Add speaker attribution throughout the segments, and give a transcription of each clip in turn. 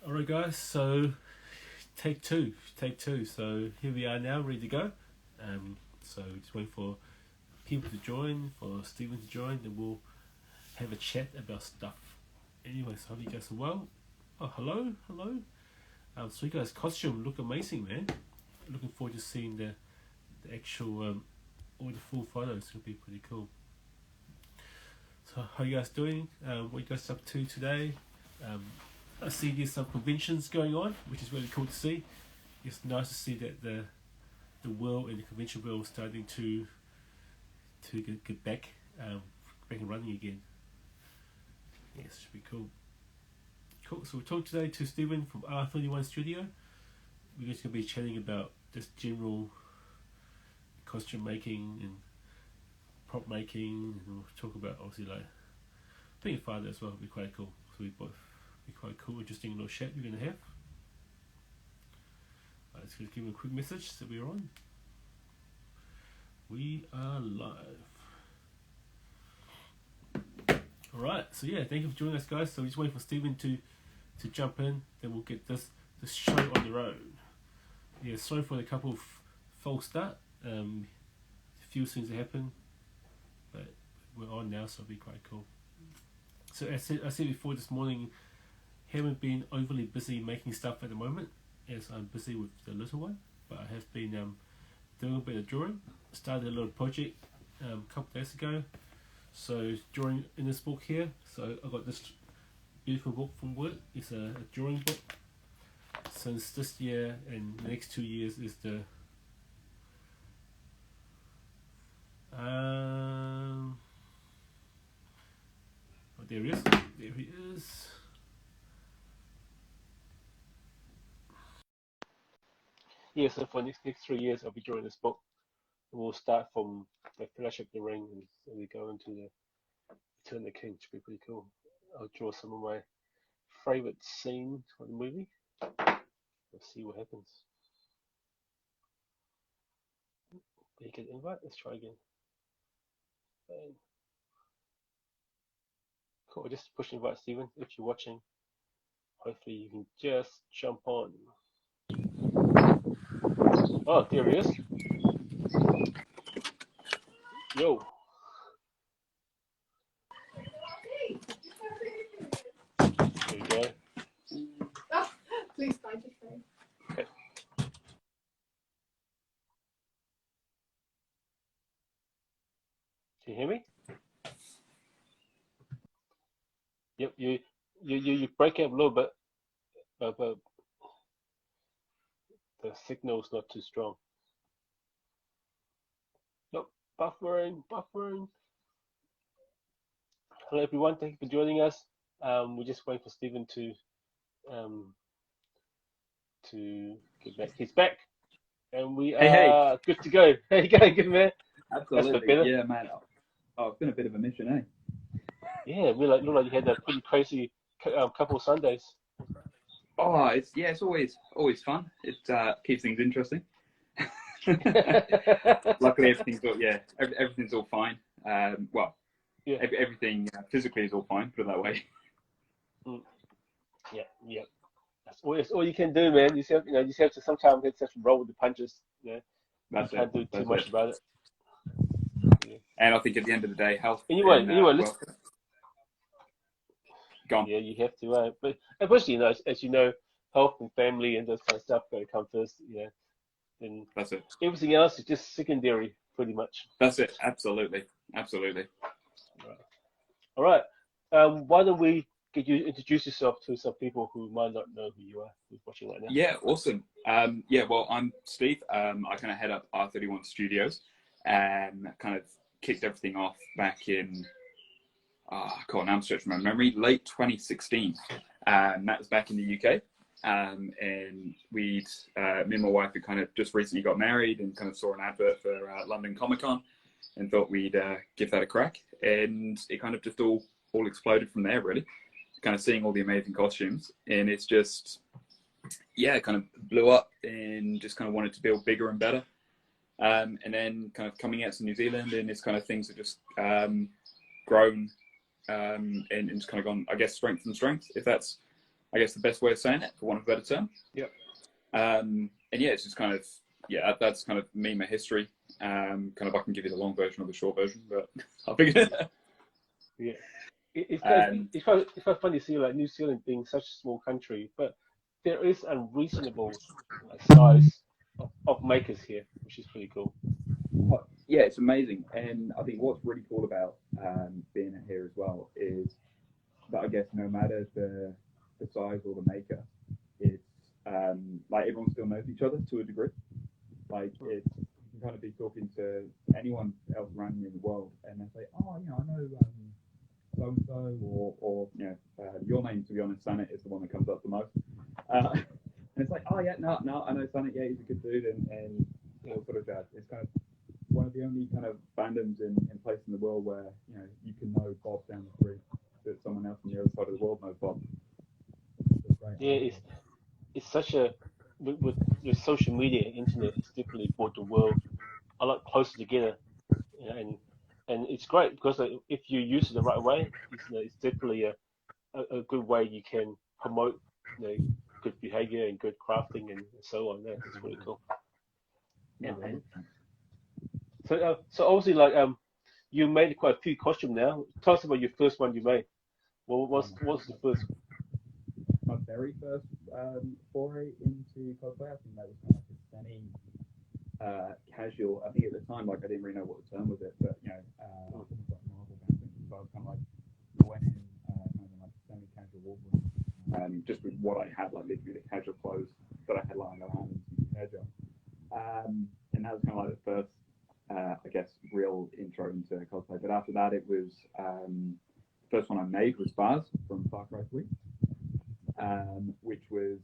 Speaker 1: Alright guys, so take two. So here we are now, ready to go. So just waiting for people to join, for Stephen to join, and we'll have a chat about stuff. Anyway, so hope you guys are well. Oh, hello. So you guys' costume look amazing, man. Looking forward to seeing the actual, all the full photos. It'll be pretty cool. So how you guys doing? What you guys up to today? I see there's some conventions going on, which is really cool to see. It's nice to see that the world and the convention world is starting to get back and running again. Yes, should be cool. Cool. So we're talking today to Stephen from R31 Studio. We're just going to be chatting about just general costume making and prop making, and we'll talk about obviously like being a father as well. It'll be quite cool. So we both be quite cool, interesting little chat we're going to have. Let's give him a quick message that we're on. We are live. Alright, so yeah, thank you for joining us guys. So we're just waiting for Stephen to jump in, then we'll get this show on the road. Yeah, sorry for the couple of false start. A few things that happened, but we're on now, so it'll be quite cool. So I said before this morning, haven't been overly busy making stuff at the moment, as I'm busy with the little one, but I have been doing a bit of drawing. Started a little project a couple days ago, so drawing in this book here. So I got this beautiful book from work. It's a drawing book. Since this year and the next 2 years is the oh, there he is. Yeah, so for the next 3 years I'll be drawing this book. We'll start from the Fellowship of the Ring and we go into the Return of the King, which should be pretty cool. I'll draw some of my favourite scenes from the movie. Let's see what happens. Did you get an invite? Let's try again. Bang. Cool, I just push invite Stephen. If you're watching, hopefully you can just jump on. Oh, there he is. Yo. There you go.
Speaker 2: Oh, please find your phone.
Speaker 1: Okay. Can you hear me? Yep, you break up a little bit, but the signal's not too strong. Nope, buffering. Hello everyone, thank you for joining us. We're just waiting for Stephen to get back. He's back, and we are good to go. How you going? Good man.
Speaker 3: Absolutely. Yeah, man. Oh, it's been a bit of a mission, eh?
Speaker 1: Yeah, we look like you had a pretty crazy couple of Sundays.
Speaker 3: Oh, it's always fun. It keeps things interesting. Luckily, everything's all fine. Everything physically is all fine. Put it that way.
Speaker 1: Yeah. That's all you can do, man. You just have to sometimes have to roll with the punches. Yeah, you can't do too much about it.
Speaker 3: Yeah. And I think at the end of the day, health.
Speaker 1: Anyway, listen.
Speaker 3: Gone.
Speaker 1: Yeah, you have to. But especially, as you know, health and family and those kind of stuff got to come first. And
Speaker 3: that's it.
Speaker 1: Everything else is just secondary, pretty much.
Speaker 3: That's it. Absolutely.
Speaker 1: All right. Why don't we get you introduce yourself to some people who might not know who you are, who's watching right now?
Speaker 3: Yeah, awesome. Well, I'm Steve. I kind of head up R31 Studios, and kind of kicked everything off back in. Now I'm stretching my memory. Late 2016. That was back in the UK. And me and my wife had kind of just recently got married and kind of saw an advert for London Comic Con and thought we'd give that a crack. And it kind of just all exploded from there, really. Kind of seeing all the amazing costumes, and it's just, kind of blew up and just kind of wanted to build bigger and better. And then kind of coming out to New Zealand, and it's kind of things have just grown and it's kind of gone, I guess, strength from strength, if that's I guess the best way of saying it, for want of a better term.
Speaker 4: Yep.
Speaker 3: And yeah, it's just kind of, yeah, that's kind of me, my history. Kind of, I can give you the long version or the short version, but I figured.
Speaker 4: Yeah. It's quite funny to see like New Zealand being such a small country, but there is unreasonable size of makers here, which is pretty cool.
Speaker 3: Yeah, it's amazing. And I think what's really cool about being here as well is that I guess no matter the size or the maker, it's like everyone still knows each other to a degree. Like it's, you can kind of be talking to anyone else around you in the world, and they say, "Oh, you know, I know so and so," or you know, your name, to be honest, Sanet is the one that comes up the most. And it's like, "Oh yeah, no, I know Sanet. Yeah, he's a good dude," and all sort of jazz. It's kind of one of the only kind of fandoms in place in the world where you know you can know Bob down the street, that someone else on the other side of the world knows Bob.
Speaker 4: Yeah, it's such a with social media and internet, it's definitely brought the world a lot closer together, you know, and it's great because if you use it the right way, it's definitely a good way you can promote good behavior and good crafting and so on. Yeah, it's really cool.
Speaker 3: Yeah.
Speaker 4: So obviously you made quite a few costumes now. Tell us about your first one you made. What's the first?
Speaker 3: My very first foray into cosplay, I think that was kind of like a semi-casual. I think at the time, like I didn't really know what the term was it, but you know, almost like Marvel dancing. So I was kind of like went in kind of like semi-casual Wolverine, just with what I had, like literally the casual clothes that I had lying around and some hair gel. And that was kind of like the first, I guess, real intro into cosplay. But after that, it was the first one I made was Bars from Far Cry 3. Which was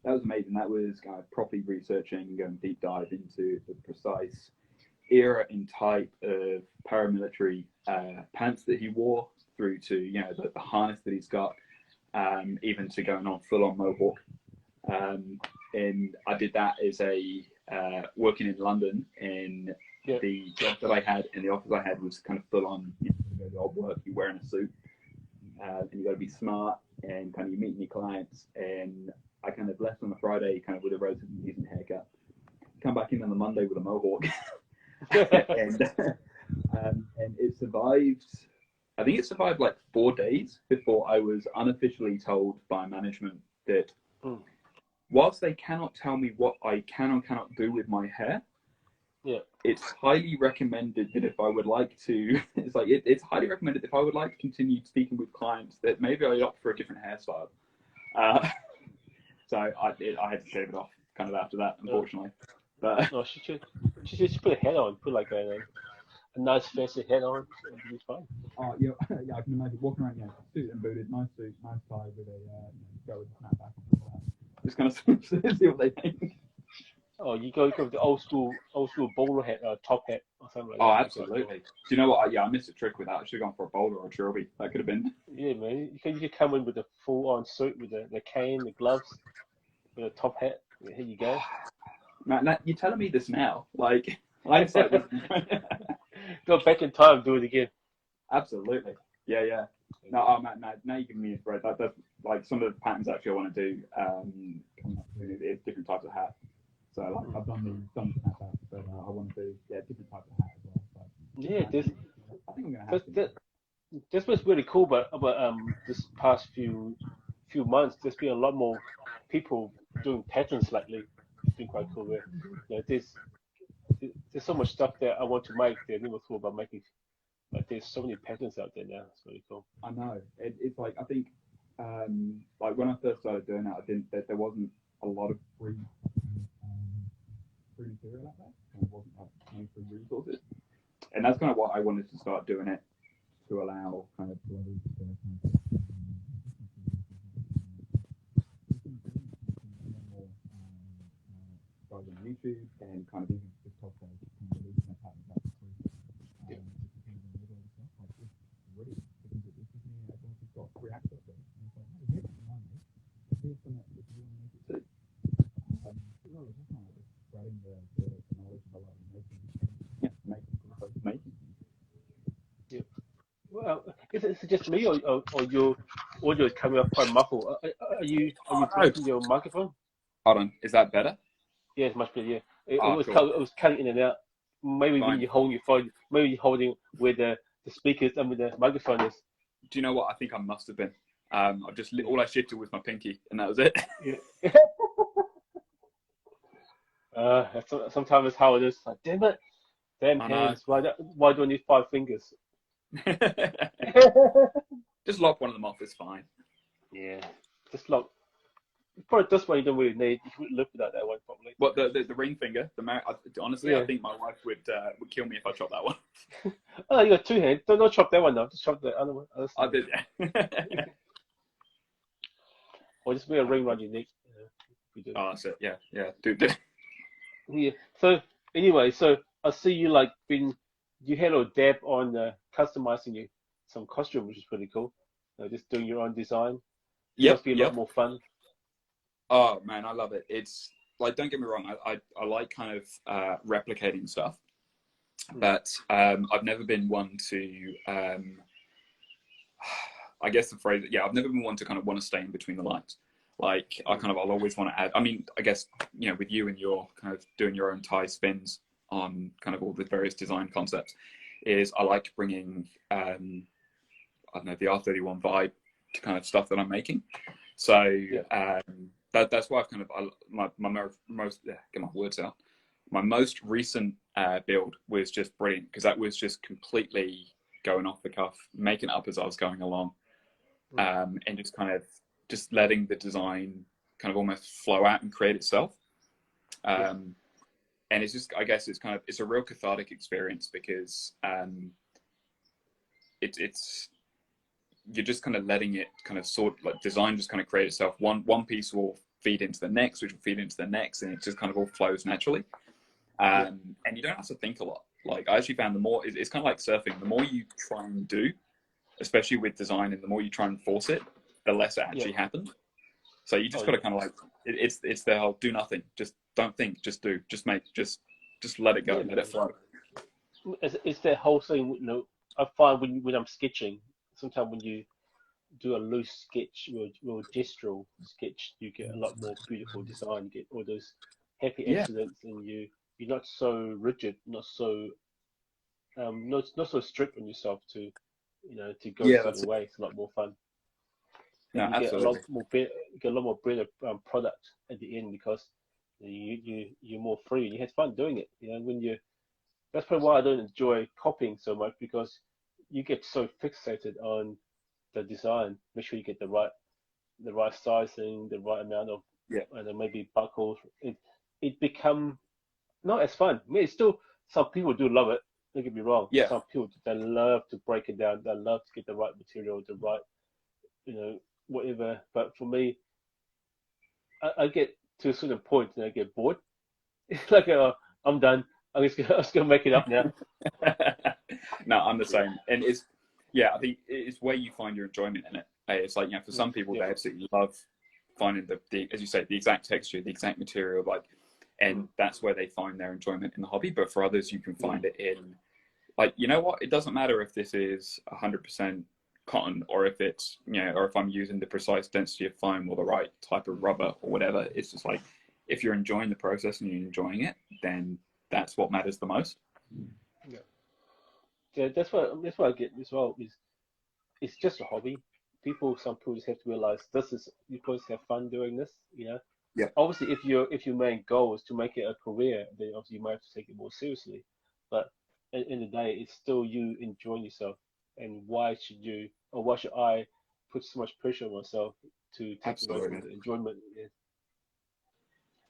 Speaker 3: amazing. That was kind of properly researching, going deep dive into the precise era and type of paramilitary pants that he wore, through to the harness that he's got, even to going on full on mohawk. And I did that as a working in London, and the job that I had in the office I had was kind of full on. You go to odd work, you're wearing a suit, and you got to be smart. And kind of you meet your clients, and I kind of left on a Friday kind of with a relatively decent haircut, come back in on the Monday with a mohawk, and it survived. I think it survived like 4 days before I was unofficially told by management that whilst they cannot tell me what I can or cannot do with my hair, it's highly recommended that if I would like to, it's highly recommended if I would like to continue speaking with clients that maybe I opt for a different hairstyle. So I had to shave it off kind of after that, unfortunately. But
Speaker 4: no, she should put a hat on, put like a nice fancy hat on, and it's fine.
Speaker 3: Oh yeah, I can imagine walking around, suit and booted, nice suit, nice tie with a go with a snapback and stuff like that. Just kind of see what they think.
Speaker 4: Oh, you go with the old school bowler hat, top hat, or something like that.
Speaker 3: Oh, absolutely. Do you know what? I missed a trick with that. I should have gone for a bowler or a trilby. That could have been.
Speaker 4: Yeah, man. You could come in with a full-on suit with the cane, the gloves, with a top hat. Here you go.
Speaker 3: Man, you're telling me this now? Like, hindsight.
Speaker 4: Go back in time, do it again.
Speaker 3: Absolutely. Yeah. No, Matt, now you're giving me inspiration. That's like some of the patterns actually I want to do. It's different types of hats. So like I've done the snapback, but I want to do different types of hats as well. So,
Speaker 4: yeah,
Speaker 3: I think I'm gonna have to.
Speaker 4: That's what's really cool about this past few months. There's been a lot more people doing patterns lately. It's been quite cool. There's so much stuff that I want to make that I never thought about making. Like there's so many patterns out there now. It's really cool.
Speaker 3: I know. It's like I think like when I first started doing it, there wasn't a lot of free material out there. There wasn't like any free resources, and that's kind of what I wanted to start doing it to allow kind of bloggers to guys on YouTube and kind of even just talk about releasing their patterns out for free. Really, because it gives me everyone's just got free access to it. And it's like, hey, here's some money. Here's some that if you want to make it too. No, it's just kind of spreading the knowledge of a lot of making. Yeah, making.
Speaker 4: Yeah. Well, is it just me or audio is coming up quite muffled. Are you
Speaker 3: Oh, no.
Speaker 4: blocking your microphone?
Speaker 3: Hold on. Is that better?
Speaker 4: Yeah, it's much better. Yeah, it
Speaker 3: Oh,
Speaker 4: was
Speaker 3: cool.
Speaker 4: it was cutting in and out. Maybe when
Speaker 3: Fine.
Speaker 4: you're holding your phone, maybe you're holding where the speakers and where the microphone is.
Speaker 3: Do you know what? I think I must have been. I just all I shifted was my pinky, and that was it.
Speaker 4: Yeah. Sometimes it's how it is. Like, damn it, damn
Speaker 3: I know.
Speaker 4: hands. Why do I need 5 fingers?
Speaker 3: Just lop one of them off. It's fine.
Speaker 4: Yeah, just like probably this one you don't really need. You would live without that one probably.
Speaker 3: What the ring finger? Honestly,
Speaker 4: Yeah.
Speaker 3: I think my wife would kill me if I chopped that one.
Speaker 4: Oh, you got 2 hands. Don't chop that one now. Just chop the other one. Other
Speaker 3: I
Speaker 4: side.
Speaker 3: did, yeah.
Speaker 4: Or just make a ring around your neck. You do.
Speaker 3: Oh, that's it. Yeah, yeah. Do.
Speaker 4: Yeah. So anyway, so I see you like you had a dab on customizing some costume, which is pretty cool. Just doing your own design. It must be a lot more fun.
Speaker 3: Oh man, I love it. It's like, don't get me wrong, I like kind of replicating stuff, but I've never been one to I guess the phrase, yeah, I've never been one to kind of want to stay in between the lines. Like I'll always want to add. I mean, I guess, you know, with you and your kind of doing your own tie spins on kind of all the various design concepts, is I like bringing I don't know, the R31 vibe to kind of stuff that I'm making. So that's why I've kind of my most get my words out. My most recent build was just brilliant because that was just completely going off the cuff, making it up as I was going along, and just kind of just letting the design kind of almost flow out and create itself. And it's just, I guess it's a real cathartic experience because it's you're just kind of letting it kind of like design just kind of create itself. One piece will feed into the next, which will feed into the next, and it just kind of all flows naturally. And you don't have to think a lot. Like I actually found it's kind of like surfing. The more you try and do, especially with design, and the more you try and force it, the less it actually happens. So you just got to kind of like, it's the whole do nothing. Just don't think, just do, just make, just let it go, let it flow.
Speaker 4: It's that whole thing, you know, I find when I'm sketching, sometimes when you do a loose sketch or a gestural sketch, you get a lot more beautiful design. You get all those happy accidents, and you're not so rigid, not so not so strict on yourself to, you know, to go a certain way. It's a lot more fun. And
Speaker 3: No,
Speaker 4: you get
Speaker 3: absolutely.
Speaker 4: you get a lot more better product at the end because you're more free and you had fun doing it. You know, that's probably why I don't enjoy copying so much, because you get so fixated on the design. Make sure you get the right sizing, the right amount of, and then maybe buckles. It become not as fun. I mean, it's still, some people do love it. Don't get me wrong.
Speaker 3: Yeah.
Speaker 4: Some people, they love to break it down. They love to get the right material, the right, you know, whatever. But for me, I get to a certain point and I get bored. It's like, I'm done. I'm just gonna make it up now.
Speaker 3: No, I'm the same. And I think it's where you find your enjoyment in it. It's like, you know, for some people, they absolutely love finding the, as you say, the exact texture, the exact material, like, and that's where they find their enjoyment in the hobby. But for others, you can find it in, like, you know what, it doesn't matter if this is 100% cotton, or if it's, you know, or if I'm using the precise density of foam or the right type of rubber or whatever. It's just like, if you're enjoying the process and you're enjoying it, then that's what matters the most.
Speaker 4: Yeah, that's what I get as well. Is it's just a hobby. Some people just have to realize you're supposed to have fun doing this. You know.
Speaker 3: Yeah.
Speaker 4: Obviously, if your main goal is to make it a career, then obviously you might have to take it more seriously. But at the end of the day, it's still you enjoying yourself. And why should I put so much pressure on myself to take away from the enjoyment? Yeah.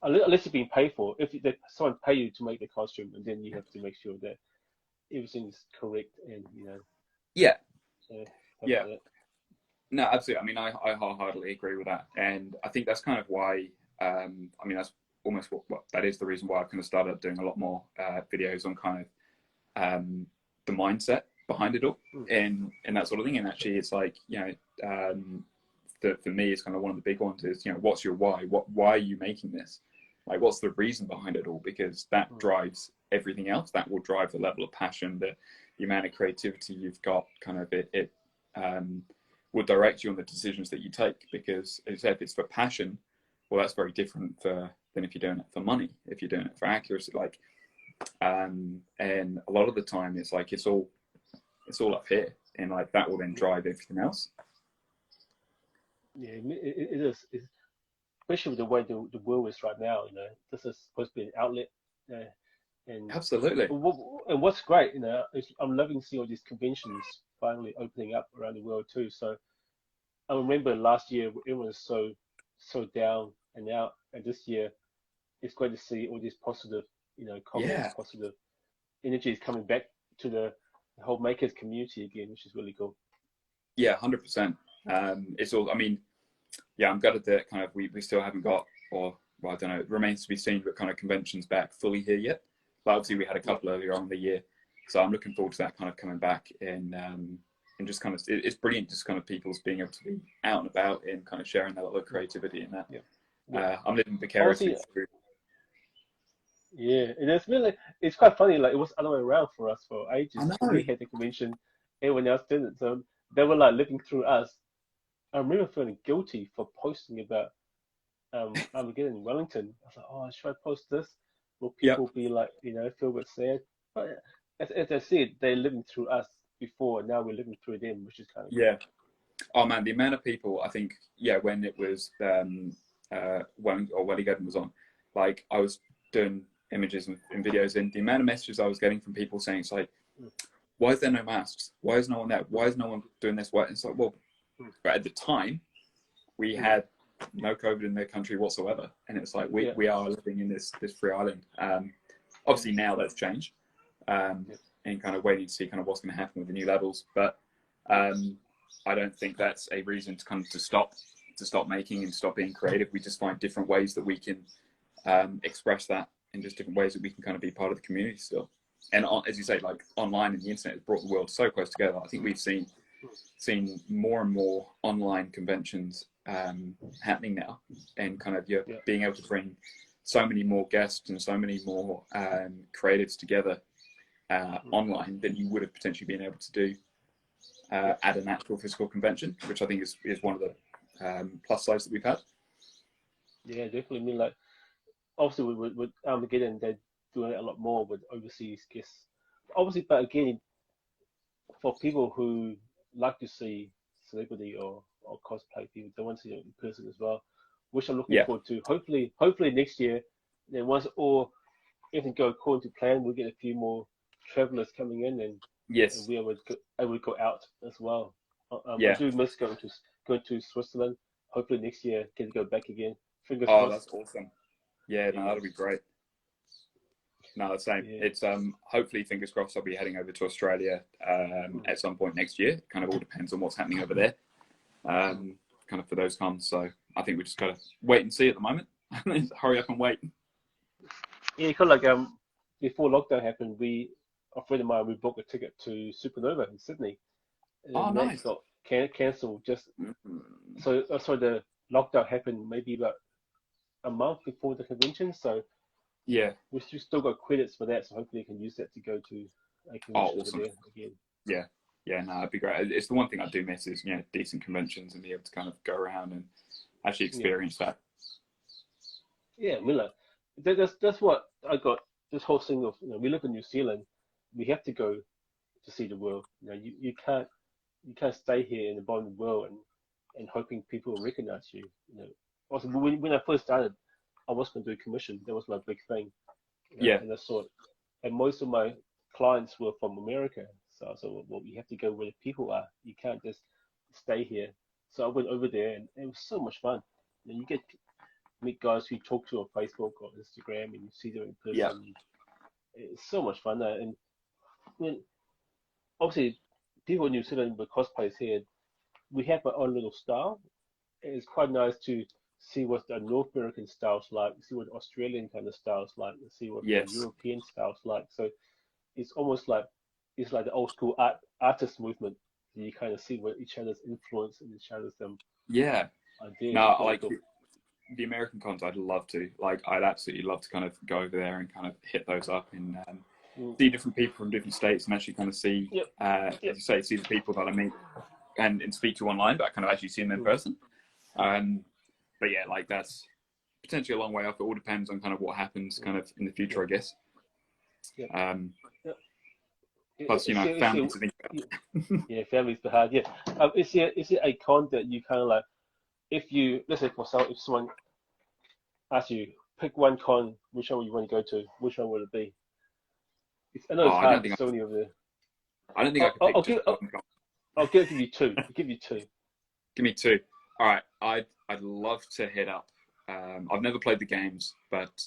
Speaker 4: Unless you're being paid for. If someone pay you to make the costume, and then you have to make sure that everything's correct, and you know.
Speaker 3: Yeah.
Speaker 4: So,
Speaker 3: yeah. No, absolutely. I mean, I wholeheartedly agree with that, and I think that's kind of why. I mean, that's almost what that is the reason why I've kind of started doing a lot more videos on kind of the mindset behind it all, and that sort of thing. And actually, it's like, you know, for me, it's kind of one of the big ones is, you know, what's your why? Why are you making this? Like, what's the reason behind it all? Because that drives everything else. That will drive the level of passion, the amount of creativity you've got. Kind of it will direct you on the decisions that you take. Because as I said, if it's for passion, well, that's very different than if you're doing it for money. If you're doing it for accuracy, like, and a lot of the time it's like it's all up here, and like that will then drive everything else.
Speaker 4: Yeah, it is. It's, especially with the way the world is right now. You know, this is supposed to be an outlet, and
Speaker 3: Absolutely.
Speaker 4: and what's great, you know, is I'm loving to see all these conventions finally opening up around the world too. So I remember last year everyone was so down and out, and this year it's great to see all these positive, you know, comments, positive energies coming back to the whole makers community again, which is really cool.
Speaker 3: Yeah, 100%. It's all. I mean, yeah, I'm gutted that kind of we still haven't got, or well, I don't know, it remains to be seen, but kind of conventions back fully here yet. But obviously we had a couple earlier on in the year, so I'm looking forward to that kind of coming back and just kind of it's brilliant, just kind of people's being able to be out and about and kind of sharing their little creativity in that. I'm living vicariously through.
Speaker 4: Yeah, and it's quite funny. Like it was other way around for us for ages.
Speaker 3: I know.
Speaker 4: We had the convention, everyone else didn't. So they were like living through us. I remember feeling guilty for posting about Armageddon in Wellington. I was like, oh, should I post this? Will people be like, you know, feel a bit sad? But as I said, they're living through us before, and now we're living through them, which is kind of
Speaker 3: cool. Oh man, the amount of people, I think, when it was Wellington was on, like I was doing images and videos, and the amount of messages I was getting from people saying, it's like, why is there no masks? Why is no one there? Why is no one doing this? Why? It's like, well, but at the time, we had no COVID in their country whatsoever, and it's like we are living in this free island. Obviously now that's changed, and kind of waiting to see kind of what's going to happen with the new levels. But I don't think that's a reason to kind of to stop making and stop being creative. We just find different ways that we can express that, and just different ways that we can kind of be part of the community still. And as you say, like online and the internet has brought the world so close together. I think we've seen more and more online conventions happening now, and kind of being able to bring so many more guests and so many more creatives together online than you would have potentially been able to do at an actual physical convention, which I think is one of the plus sides that we've had.
Speaker 4: Yeah, definitely. I mean, like obviously with Armageddon, they're doing it a lot more with overseas guests. Obviously, but again, for people who like to see celebrity or cosplay people, they want to see it in person as well, which I'm looking forward to. Hopefully next year, then once everything go according to plan, we'll get a few more travelers coming in, and we would go out as well. I do miss going to Switzerland. Hopefully next year get to go back again. Fingers crossed.
Speaker 3: That's awesome. Yeah, no, that'll be great. No, the same. Yeah. It's hopefully, fingers crossed, I'll be heading over to Australia at some point next year. It kind of all depends on what's happening over there, kind of for those cons. So I think we just gotta wait and see at the moment. Hurry up and wait.
Speaker 4: Yeah, because like before lockdown happened, a friend of mine, we booked a ticket to Supernova in Sydney. And
Speaker 3: nice.
Speaker 4: Got cancelled just so the lockdown happened maybe about a month before the convention. So we still got credits for that. So hopefully you can use that to go to a convention
Speaker 3: awesome.
Speaker 4: over there again.
Speaker 3: Yeah, no, it'd be great. It's the one thing I do miss is decent conventions and be able to kind of go around and actually experience that.
Speaker 4: Yeah, Miller. That's what I got. This whole thing of we live in New Zealand, we have to go to see the world. You can't stay here in the bottom of the world and hoping people will recognize you. Also when I first started, I was going to do a commission. That was my big thing. And I saw it. And most of my clients were from America. So I said, well, you have to go where the people are. You can't just stay here. So I went over there, and it was so much fun. You get meet guys who you talk to on Facebook or Instagram, and you see them in person.
Speaker 3: Yeah.
Speaker 4: It's so much fun. And obviously, people in New Zealand with cosplays here, we have our own little style. It's quite nice to see what the North American style's like, see what Australian kind of style's like, and see what the European style's like. So it's almost like the old school artist movement. You kind of see what each other's influence and each other's ideas.
Speaker 3: No, I like the American cons. I'd absolutely love to kind of go over there and kind of hit those up and see different people from different states and actually kind of see, as you say, see the people that I meet and speak to online, but I kind of actually see them in person. But yeah, like that's potentially a long way off. It all depends on kind of what happens kind of in the future, I guess. Plus, you know, family to think about.
Speaker 4: Yeah, family's hard. Yeah. Is it a con that you kind of like, if you, let's say for example, if someone asks you, pick one con, which one you want to go to, which one would it be? I know it's hard, there's so many of them.
Speaker 3: I don't think I could pick just one con.
Speaker 4: I'll give you two. Give me two.
Speaker 3: All right. I'd love to hit up. I've never played the games, but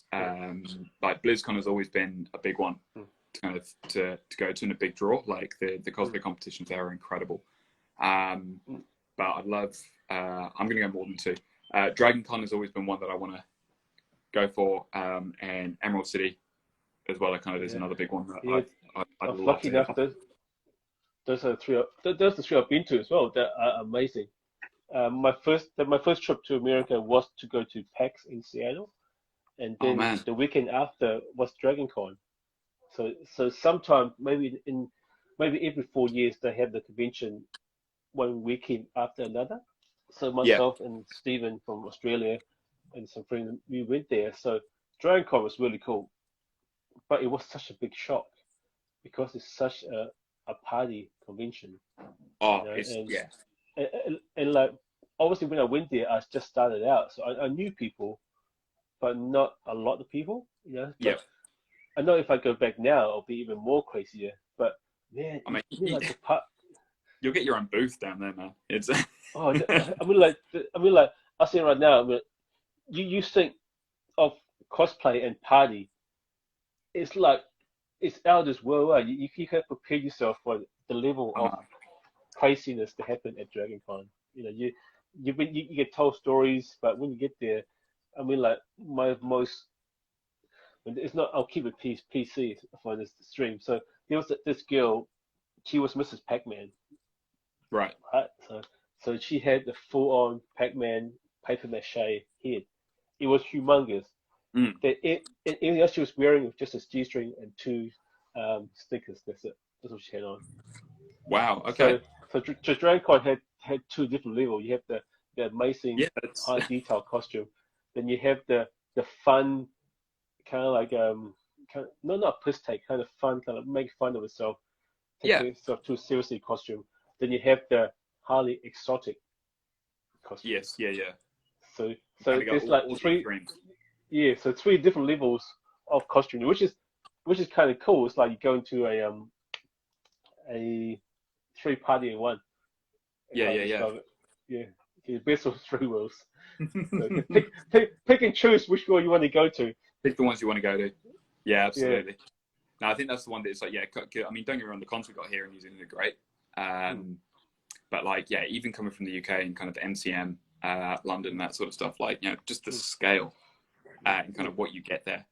Speaker 3: like BlizzCon has always been a big one to kind of to go to in a big draw. Like the cosplay competitions there are incredible. But I'd love. I'm going to go more than two. DragonCon has always been one that I want to go for, and Emerald City as well. It kind of is another big one that I'd love to hit up.
Speaker 4: Those are the three I've been to as well. That are amazing. My first trip to America was to go to PAX in Seattle, and then the weekend after was DragonCon. So sometime maybe every 4 years they have the convention one weekend after another. So myself and Stephen from Australia and some friends, we went there. So DragonCon was really cool, but it was such a big shock because it's such a party convention. And like obviously when I went there, I just started out, so I knew people, but not a lot of people. But I know if I go back now, I'll be even more crazier. But man,
Speaker 3: I mean,
Speaker 4: like the part.
Speaker 3: You'll get your own booth down there, man. It's
Speaker 4: I mean, like I say right now, I mean, you think of cosplay and party, it's like it's out of this world. Right? You can prepare yourself for the level of craziness to happen at DragonCon. You get told stories, but when you get there, I mean, like it's not. I'll keep it PC for this stream. So there was this girl. She was Mrs. Pac-Man.
Speaker 3: Right.
Speaker 4: So she had the full-on Pac-Man paper mache head. It was humongous. Everything else she was wearing was just a G-string and two stickers. That's it. That's what she had on.
Speaker 3: Wow. Okay.
Speaker 4: So DragonCon had two different levels. You have the amazing high detail costume. Then you have the fun kind of like not piss take, kind of fun, kind of make fun of itself. Take itself too seriously costume. Then you have the highly exotic costume.
Speaker 3: Yes. Yeah.
Speaker 4: So there's like three different levels of costume, which is kind of cool. It's like you go into a three party in one. Yeah. The best of three worlds. So pick and choose which one you want to go to.
Speaker 3: Pick the ones you want to go to. Yeah, absolutely. Yeah. No, I think that's the one that's like, I mean, don't get me wrong, the cons we got here in New Zealand are great. But like, even coming from the UK and kind of MCM, London, that sort of stuff, like, just the scale and kind of what you get there.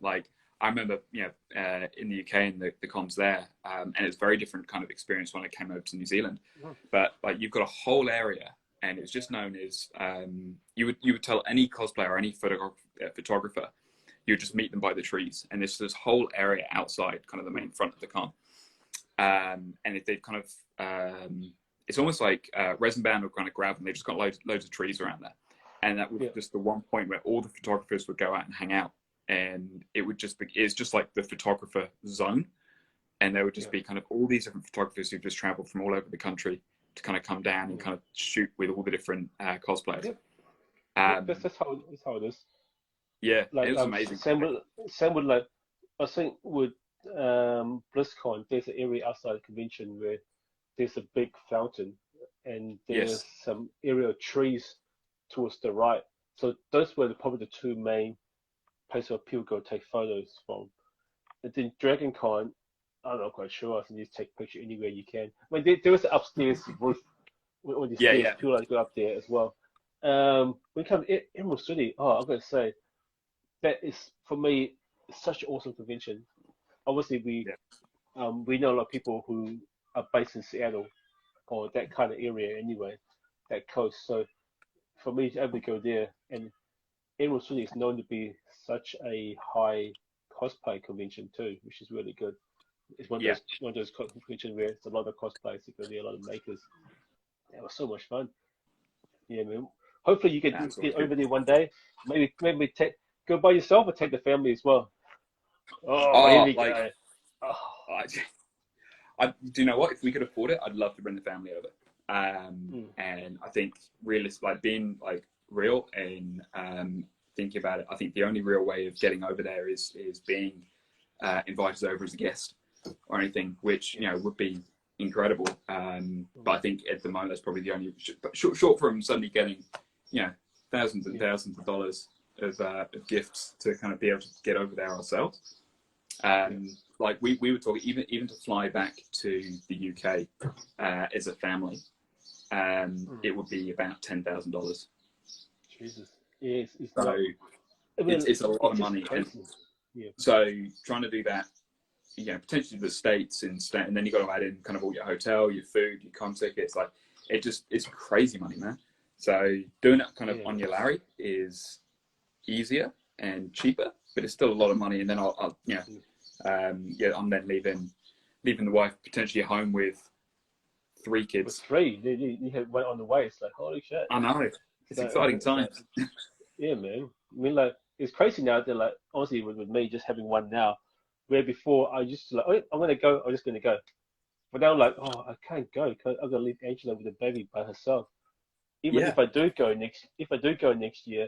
Speaker 3: Like, I remember, in the UK and the cons there, and it's a very different kind of experience when I came over to New Zealand. But like, you've got a whole area, and it's just known as, you would tell any cosplayer or any photographer, you would just meet them by the trees, and there's this whole area outside, kind of the main front of the con, and they've kind of, it's almost like resin band or kind of gravel, and they've just got loads of trees around there, and that was just the one point where all the photographers would go out and hang out. And it's just like the photographer zone, and there would just be kind of all these different photographers who've just traveled from all over the country to kind of come down and kind of shoot with all the different cosplayers.
Speaker 4: That's how it is.
Speaker 3: Yeah,
Speaker 4: like,
Speaker 3: it was amazing.
Speaker 4: Same with like, I think with BlizzCon, there's an area outside the convention where there's a big fountain, and there's some area of trees towards the right. So those were probably the two main place where people go take photos from. And then DragonCon, I'm not quite sure. I think you take a picture anywhere you can. I mean, there was an upstairs roof on the stairs. People like to go up there as well. When it comes to Emerald City, I've got to say, that is, for me, such an awesome convention. Obviously, we know a lot of people who are based in Seattle or that kind of area anyway, that coast. So for me to ever go there, and Emerald City is known to be such a high cosplay convention too, which is really good. It's one of those conventions where it's a lot of cosplayers, a lot of makers. It was so much fun. Yeah, man. Hopefully you get
Speaker 3: That's
Speaker 4: get
Speaker 3: all good.
Speaker 4: over there one day. Maybe go by yourself or take the family as well. Oh, here
Speaker 3: Oh,
Speaker 4: we
Speaker 3: like
Speaker 4: go. Oh,
Speaker 3: do you know what? If we could afford it, I'd love to bring the family over.
Speaker 4: mm,
Speaker 3: And I think realistic, like being like real and thinking about it, I think the only real way of getting over there is being invited over as a guest or anything, which would be incredible. But I think at the moment that's probably the only short from suddenly getting thousands and thousands of dollars of gifts to kind of be able to get over there ourselves. Like we were talking, even to fly back to the UK as a family, it would be about $10,000.
Speaker 4: Jesus. Yeah, it's
Speaker 3: So
Speaker 4: not. I mean,
Speaker 3: it's a lot
Speaker 4: it's
Speaker 3: of
Speaker 4: just
Speaker 3: money. And
Speaker 4: crazy. Yeah.
Speaker 3: so trying to do that, potentially the States and then you got to add in kind of all your hotel, your food, your con tickets. Like it's crazy money, man. So doing it kind of on your Larry is easier and cheaper, but it's still a lot of money. And then I'm then leaving the wife potentially home with 3
Speaker 4: With
Speaker 3: kids.
Speaker 4: 3, you had one on the way. It's like, holy shit.
Speaker 3: I know, it's exciting times.
Speaker 4: Yeah, man. I mean, like, it's crazy now that, like, honestly, with me just having one now, where before I used to, like, oh, I'm going to go, I'm just going to go. But now I'm like, oh, I can't go because I've got to leave Angela with the baby by herself. Even
Speaker 3: Yeah,
Speaker 4: if I do go next year,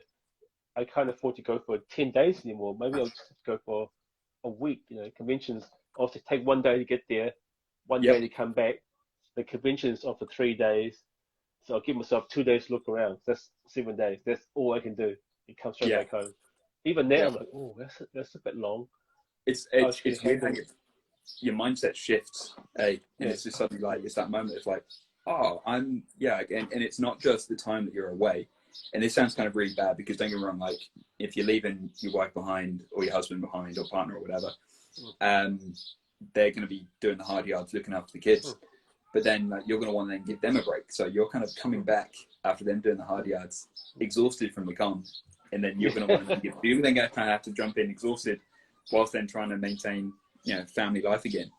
Speaker 4: I can't afford to go for 10 days anymore. Maybe I'll just have to go for a week. Conventions, I'll have to take 1 day to get there, 1 day
Speaker 3: yep,
Speaker 4: to come back. The conventions are for 3 days. So I'll give myself 2 days to look around. That's 7 days. That's all I can do. It comes straight
Speaker 3: yeah,
Speaker 4: back home. Even now,
Speaker 3: yeah.
Speaker 4: I'm like, oh, that's a bit long.
Speaker 3: It's
Speaker 4: How
Speaker 3: it's
Speaker 4: should it
Speaker 3: it's weird how
Speaker 4: happen?
Speaker 3: your mindset shifts, and
Speaker 4: Yeah,
Speaker 3: it's just suddenly like it's that moment. It's like, oh, and it's not just the time that you're away. And this sounds kind of really bad because don't get me wrong, like if you're leaving your wife behind or your husband behind or partner or whatever, they're going to be doing the hard yards, looking after the kids. But then you're going to want to then give them a break. So you're kind of coming back after them doing the hard yards, exhausted from the con, and then you're going to want to give. You're then going to kind of have to jump in exhausted, whilst then trying to maintain family life again.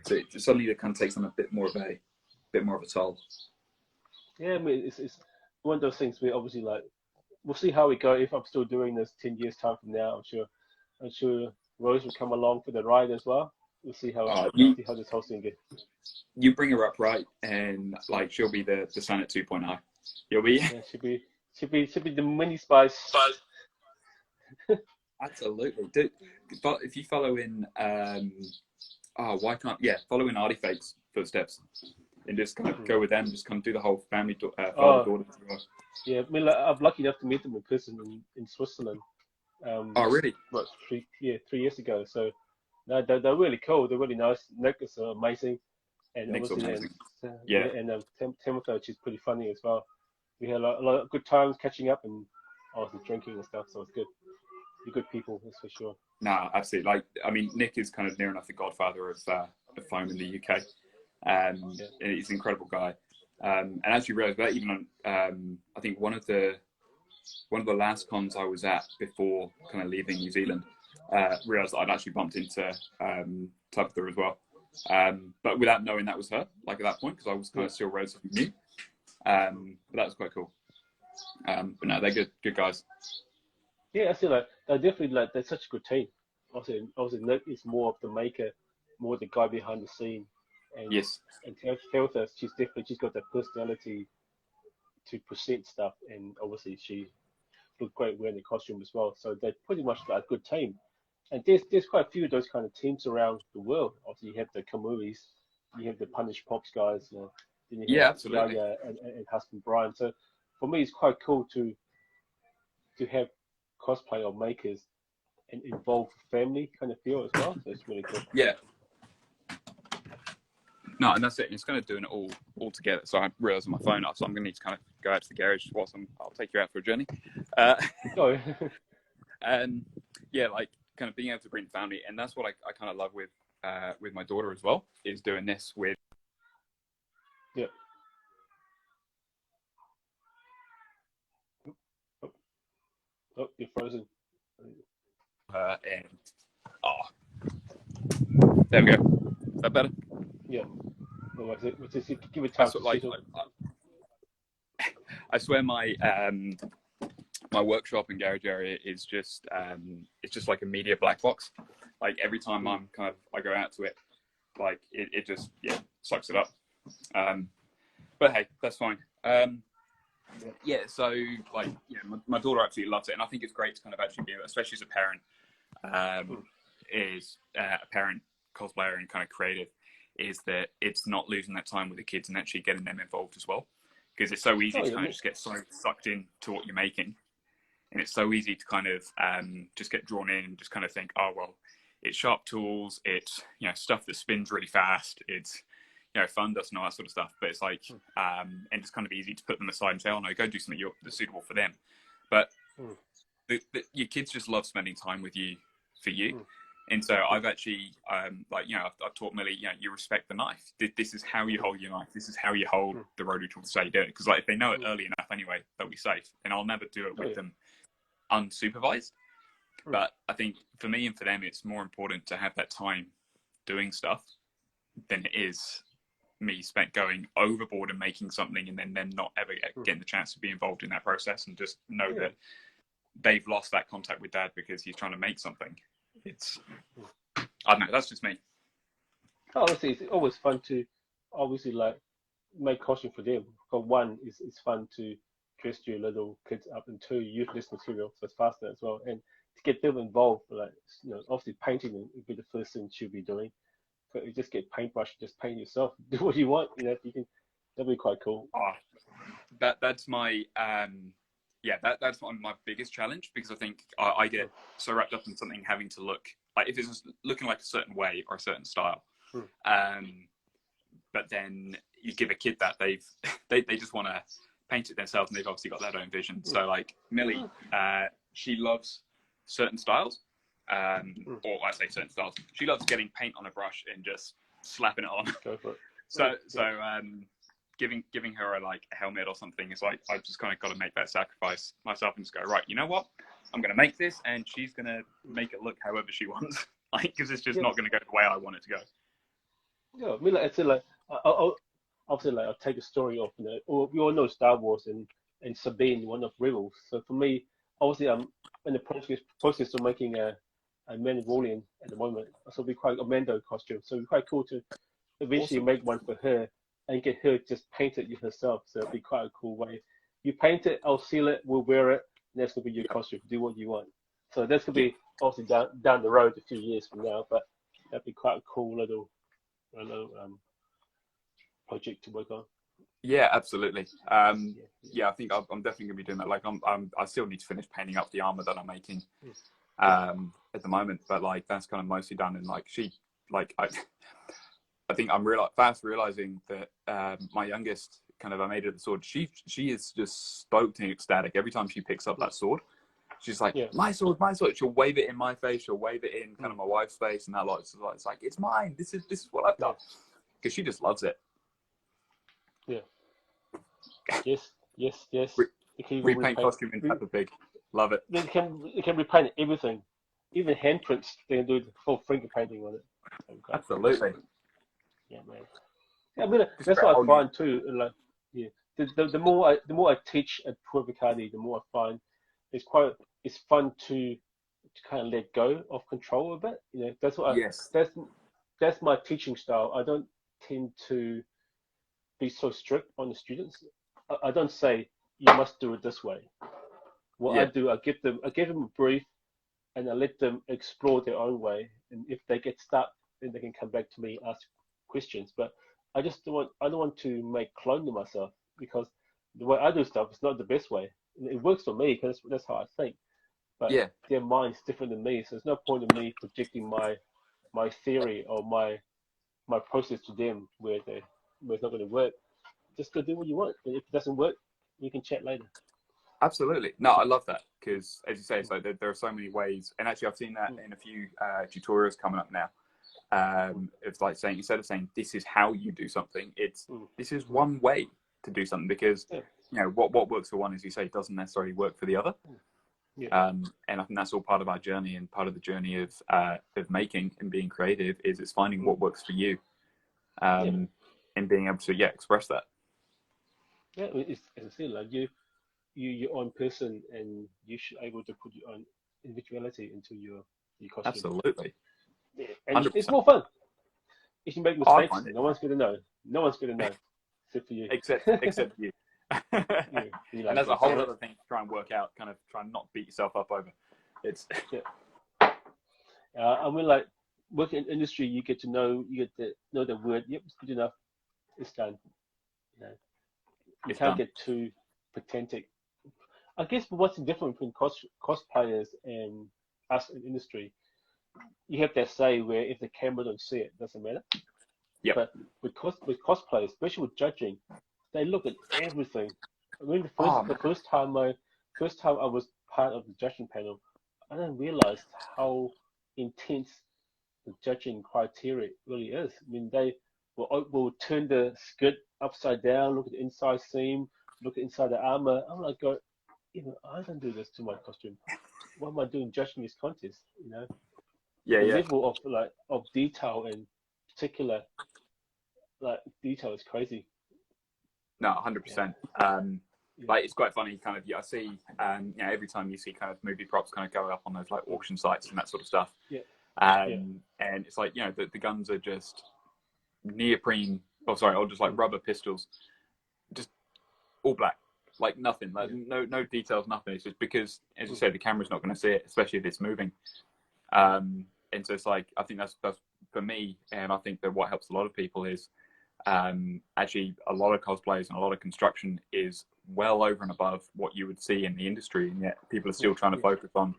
Speaker 3: So suddenly it kind of takes on a bit more of a toll.
Speaker 4: yeah. I mean, it's one of those things where obviously, like, we'll see how we go. If I'm still doing this 10 years time from now, I'm sure Rose will come along for the ride as well. We'll see how
Speaker 3: You
Speaker 4: this whole thing goes.
Speaker 3: you bring her up right, and like she'll be the son at 2.0. You'll be
Speaker 4: Yeah, should be the mini spice.
Speaker 3: absolutely. Dude, but if you follow in, follow in Artifact's footsteps and just kind of go with them, just come do the whole family father
Speaker 4: Oh,
Speaker 3: daughter tour.
Speaker 4: yeah. I mean, like, I'm lucky enough to meet them in person in Switzerland.
Speaker 3: Oh, really?
Speaker 4: What, 3 years ago. So no, they're really cool. They're really nice. Nick is amazing, and
Speaker 3: Nick's
Speaker 4: obviously, and
Speaker 3: amazing. Yeah.
Speaker 4: and Timothy, she's pretty funny as well. We had a lot of good times catching up and obviously drinking and stuff. So it's good. You're good people, that's for sure.
Speaker 3: No, absolutely. Like, I mean, Nick is kind of near enough the godfather of foam in the UK. And he's an incredible guy. And as you realised that, even on, I think one of the last cons I was at before kind of leaving New Zealand, realised that I'd actually bumped into Tabitha as well. But without knowing that was her, like at that point, because I was kind of still relatively new. But that was quite cool. But no, they're good guys.
Speaker 4: Yeah, I feel like they're definitely like they're such a good team. Also, Nick is more of the maker, more the guy behind the scene, and
Speaker 3: Yes.
Speaker 4: and Tabitha, she's got that personality to present stuff, and obviously she looked great wearing the costume as well. So they're pretty much like a good team. And there's quite a few of those kind of teams around the world. Obviously, you have the Kamuis, you have the Punish Pops guys, then you have
Speaker 3: Absolutely.
Speaker 4: Yaya and husband Brian. So for me, it's quite cool to have cosplay or makers and involve family kind of feel as well. So it's really cool.
Speaker 3: Yeah. No, and that's it. It's kind of doing it all together. So I realised on my phone off, so I'm going to need to kind of go out to the garage whilst I'll take you out for a journey.
Speaker 4: Go.
Speaker 3: Like kind of being able to bring the family, and that's what I kind of love with my daughter as well, is doing this with.
Speaker 4: Yeah. Oh, you're frozen.
Speaker 3: And, there we go. Is that better?
Speaker 4: Yeah.
Speaker 3: Yeah.
Speaker 4: Or was it give it time
Speaker 3: That's
Speaker 4: to
Speaker 3: what, like,
Speaker 4: settle?
Speaker 3: I swear my my workshop and garage area is just it's just like a media black box. Like every time I go out to it, like it just sucks it up. But hey, that's fine. Yeah, so like my daughter absolutely loves it, and I think it's great to kind of actually be, especially as a parent, is a parent cosplayer and kind of creative, is that it's not losing that time with the kids and actually getting them involved as well, because it's so easy to kind of just get so sucked into what you're making, and it's so easy to kind of just get drawn in and just kind of think, oh well, it's sharp tools, it's stuff that spins really fast, it's fun dust and all that sort of stuff, but it's like and it's kind of easy to put them aside and say, oh no, go do something that's suitable for them. But your kids just love spending time with you for you. And so I've actually I've taught Millie, you respect the knife. This is how you hold your knife, this is how you hold the rotary tool to say you do it, because like if they know it early enough anyway, they'll be safe, and I'll never do it with them unsupervised. But I think for me and for them, it's more important to have that time doing stuff than it is me going overboard and making something and then them not ever getting the chance to be involved in that process, and just know that they've lost that contact with dad because he's trying to make something. It's, I don't know, that's just me.
Speaker 4: Obviously, it's always fun to obviously like make costume for them. For one, it's fun to dress your little kids up, and two, use less material, so it's faster as well. And to get them involved, like obviously painting would be the first thing she'll be doing. But you just get paintbrush, just paint yourself, do what you want. If you can, that'd be quite cool.
Speaker 3: Oh, that's my that's one of my biggest challenge, because I think I get so wrapped up in something having to look like, if it's looking like a certain way or a certain style, but then you give a kid that they just want to paint it themselves, and they've obviously got their own vision. So like Millie, she loves certain styles, or I say certain styles. She loves getting paint on a brush and just slapping it on.
Speaker 4: Go for it.
Speaker 3: So giving her a helmet or something is like, I've just kind of got to make that sacrifice myself and just go, right, you know what? I'm going to make this, and she's going to make it look however she wants, because it's just not going to go the way I want it to go.
Speaker 4: Yeah, I mean, like I said, like I'll take a story of, we all know Star Wars and Sabine, one of Rebels. So for me, obviously, I'm in the process of making a Mandalorian at the moment. So it'll be quite a Mando costume. So it'll be quite cool to eventually make one for her and get her just paint it herself. So it'll be quite a cool way. You paint it, I'll seal it, we'll wear it, and that's gonna be your costume. Do what you want. So that's gonna be obviously down the road a few years from now, but that'd be quite a cool little project to work on.
Speaker 3: Yeah, absolutely. I think I'm definitely gonna be doing that. Like I still need to finish painting up the armor that I'm making at the moment, but like that's kind of mostly done. And I think I'm fast realizing that my youngest, I made her the sword. She is just stoked and ecstatic every time she picks up that sword. She's like, my sword, my sword. She'll wave it in my face. She'll wave it in kind of my wife's face, and that lot. It's like, it's mine. This is what I've done, because she just loves it.
Speaker 4: Yeah. Yes.
Speaker 3: Repaint costume in Peppa Pig. Love it.
Speaker 4: They can repaint everything, even handprints. They can do the full finger painting on it.
Speaker 3: Absolutely.
Speaker 4: Yeah, man. Yeah, I mean, that's what I find too. Like, the more I teach at Puerto, the more I find it's fun to kind of let go of control a bit. That's what that's my teaching style. I don't tend to be so strict on the students. I don't say you must do it this way. What I do, I give them a brief, and I let them explore their own way. And if they get stuck, then they can come back to me, ask questions. But I don't want to make clone of myself, because the way I do stuff is not the best way. It works for me because that's how I think. But their mind's different than me, so there's no point in me projecting my theory or my process to them where it's not going to work. Just go do what you want. And if it doesn't work, we can chat later.
Speaker 3: Absolutely. No, I love that, because as you say, it's like there are so many ways, and actually I've seen that in a few tutorials coming up now. It's like saying, instead of saying this is how you do something, it's this is one way to do something, because what works for one, as you say, doesn't necessarily work for the other. And I think that's all part of our journey, and part of the journey of making and being creative is it's finding what works for you. And in being able to express that.
Speaker 4: Yeah, it's, as I said, like your own person, and you should able to put your own individuality into your costume.
Speaker 3: Absolutely.
Speaker 4: Yeah, and
Speaker 3: 100%.
Speaker 4: it's more fun. If you make
Speaker 3: Oh, I
Speaker 4: mistakes,
Speaker 3: find it.
Speaker 4: no one's gonna know. No one's gonna know, except for you.
Speaker 3: Except you.
Speaker 4: Yeah, you like
Speaker 3: And there's a
Speaker 4: it.
Speaker 3: whole other thing to try and work out, kind of try and not beat yourself up over. It's
Speaker 4: Yeah. I mean, like working in industry, you get to know the word. Yep, it's good enough. It's done. You know, you
Speaker 3: It's
Speaker 4: can't
Speaker 3: done.
Speaker 4: get too pedantic. I guess what's the difference between cosplayers and us in industry? You have that say where if the camera don't see it, it doesn't matter.
Speaker 3: Yep.
Speaker 4: But with cosplayers, especially with judging, they look at everything. I mean, the first time I was part of the judging panel, I didn't realize how intense the judging criteria really is. I mean, they will turn the skirt upside down, look at the inside seam, look at inside the armor. I'm like, I don't do this to my costume. What am I doing judging this contest? You know,
Speaker 3: Yeah,
Speaker 4: the
Speaker 3: yeah.
Speaker 4: level of detail and particular detail is crazy.
Speaker 3: No, 100%. Like it's quite funny, kind of. I see, every time you see kind of movie props kind of go up on those like auction sites and that sort of stuff.
Speaker 4: Yeah.
Speaker 3: And it's like the guns are just neoprene, or just like rubber pistols, just all black, like nothing, like no details, nothing. It's just because, as you say, the camera's not going to see it, especially if it's moving. And so it's like, I think that's for me, and I think that what helps a lot of people is actually a lot of cosplays and a lot of construction is well over and above what you would see in the industry, and yet people are still trying to focus on,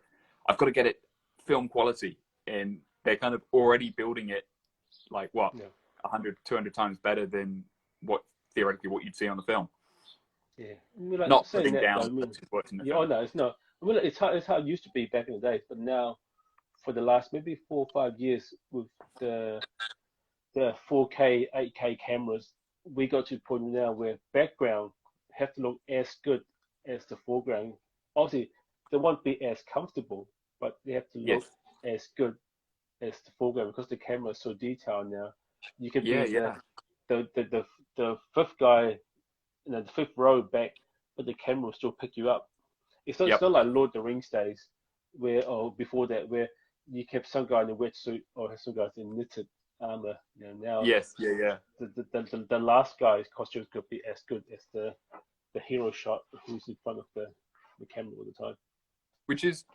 Speaker 3: I've got to get it film quality, and they're kind of already building it like 100, 200 times better than what theoretically what you'd see on the film.
Speaker 4: Yeah, I mean, like,
Speaker 3: Not
Speaker 4: saying
Speaker 3: putting
Speaker 4: that,
Speaker 3: down
Speaker 4: though, I mean,
Speaker 3: what's in the
Speaker 4: yeah,
Speaker 3: film.
Speaker 4: oh no, it's not. I mean, it's how it used to be back in the days, but now, for the last maybe 4 or 5 years, with the 4K, 8K cameras, we got to the point now where background have to look as good as the foreground. Obviously, they won't be as comfortable, but they have to look as good as the foreground because the camera is so detailed now. You can be the fifth guy, the fifth row back, but the camera will still pick you up. It's not like Lord of the Rings days, or before that, where you kept some guy in a wetsuit or some guys in knitted armor. Now the last guy's costume could be as good as the hero shot who's in front of the camera all the time.
Speaker 3: Which is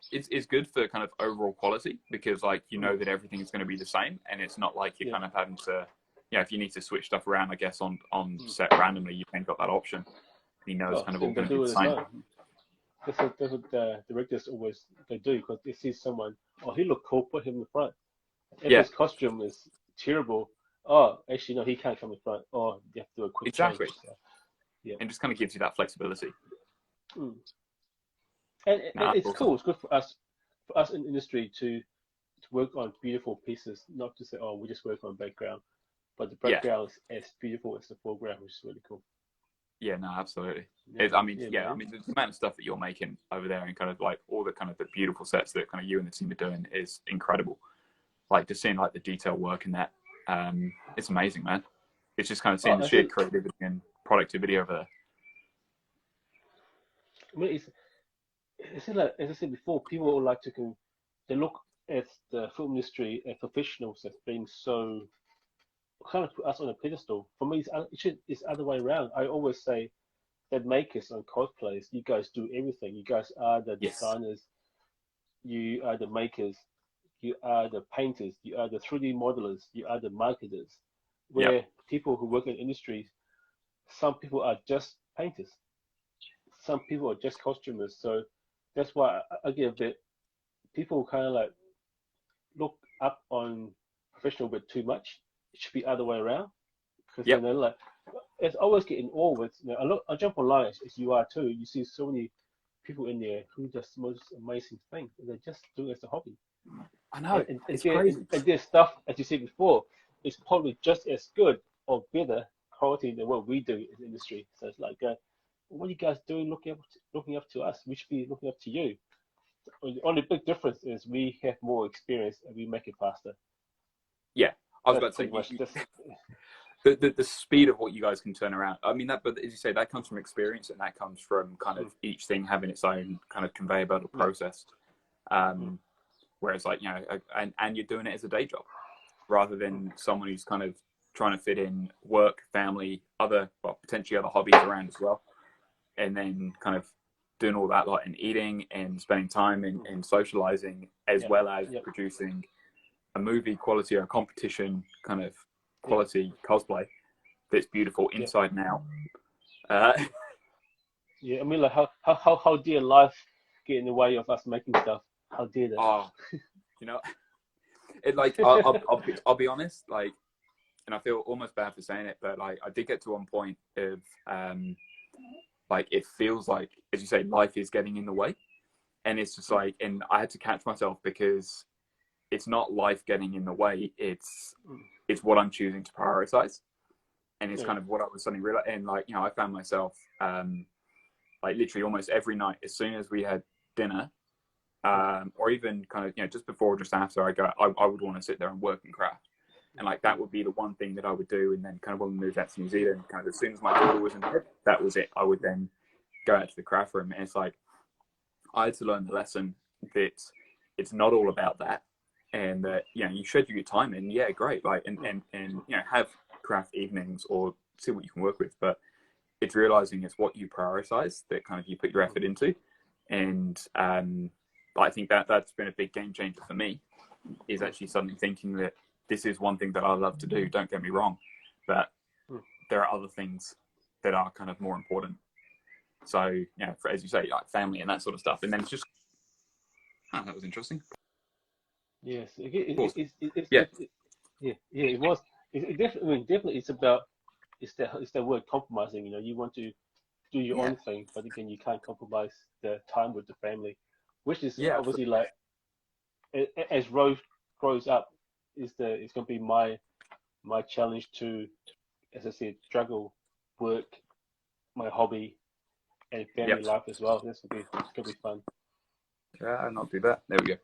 Speaker 3: good for kind of overall quality, because like that everything is going to be the same, and it's not like you're kind of having to, if you need to switch stuff around, I guess on set randomly, you've got that option. It's kind of all going to be the same.
Speaker 4: That's what the directors always do, because they see someone, he look cool, put him in the front. If his costume is terrible, actually no, he can't come in front. You have to do a quick change. So,
Speaker 3: and just kind of gives you that flexibility.
Speaker 4: And it's awesome. Cool. It's good for us in the industry to work on beautiful pieces, not to say, we just work on background, but the background is as beautiful as the foreground, which is really cool.
Speaker 3: Yeah, no, absolutely. The amount of stuff that you're making over there, and kind of like all the kind of the beautiful sets that kind of you and the team are doing is incredible. Like just seeing like the detail work in that, it's amazing, man. It's just kind of seeing the sheer creativity and productivity over there.
Speaker 4: I mean, it's like, as I said before, people would like to they look at the film industry as professionals as being so kind of put us on a pedestal. For me, it's the other way around. I always say that makers and cosplayers, you guys do everything. You guys are the designers, you are the makers, you are the painters, you are the 3D modelers, you are the marketers. Where people who work in industries, some people are just painters, some people are just costumers. So that's why I get a bit, people kind of like look up on professional a bit too much. It should be the other way around, because like it's always getting awe with. I jump online as you are too. You see so many people in there who does the most amazing thing. They just do it as a hobby.
Speaker 3: I know,
Speaker 4: it's crazy. And their stuff, as you said before, is probably just as good or better quality than what we do in the industry. So it's like, what are you guys doing looking up to us? We should be looking up to you. The only big difference is we have more experience and we make it faster.
Speaker 3: Yeah, I was about to say, the speed of what you guys can turn around. I mean, but as you say, that comes from experience, and that comes from kind of each thing having its own kind of conveyor belt of process. Whereas, like, you know, and you're doing it as a day job rather than someone who's kind of trying to fit in work, family, potentially other hobbies around as well, and then kind of doing all that, like, and eating and spending time and socializing, as well as producing a movie quality or a competition kind of quality cosplay that's beautiful inside and out.
Speaker 4: Yeah, I mean, like, how dare life get in the way of us making stuff? How dare that?
Speaker 3: Oh, you know, it, like, I'll be honest, like, and I feel almost bad for saying it, but like, I did get to one point of like, it feels like, as you say, life is getting in the way, and it's just like, and I had to catch myself, because it's not life getting in the way, it's what I'm choosing to prioritize, and it's kind of what I was suddenly realizing. And, like, you know, I found myself like, literally almost every night, as soon as we had dinner, or even kind of, you know, just before or just after, I would want to sit there and work and craft. And, like, that would be the one thing that I would do. And then kind of when we moved out to New Zealand, kind of as soon as my daughter was in bed, that was it. I would then go out to the craft room. And it's like, I had to learn the lesson that it's not all about that. And that, you know, you schedule your time in, yeah, great. Like, and you know, have craft evenings or see what you can work with. But it's realizing it's what you prioritize that kind of you put your effort into. And I think that's been a big game changer for me, is actually suddenly thinking that this is one thing that I love to do, don't get me wrong, but there are other things that are kind of more important. So, you know, as you say, like family and that sort of stuff. And then it's just, that was interesting.
Speaker 4: Yes, it was. It definitely, I mean, definitely, it's about, it's the word compromising. You know, you want to do your own thing, but again, you can't compromise the time with the family, which is obviously, like, as Rose grows up, it's going to be my challenge to, as I said, juggle work, my hobby, and family life as well. It's gonna be fun.
Speaker 3: Yeah, not do that. There we go.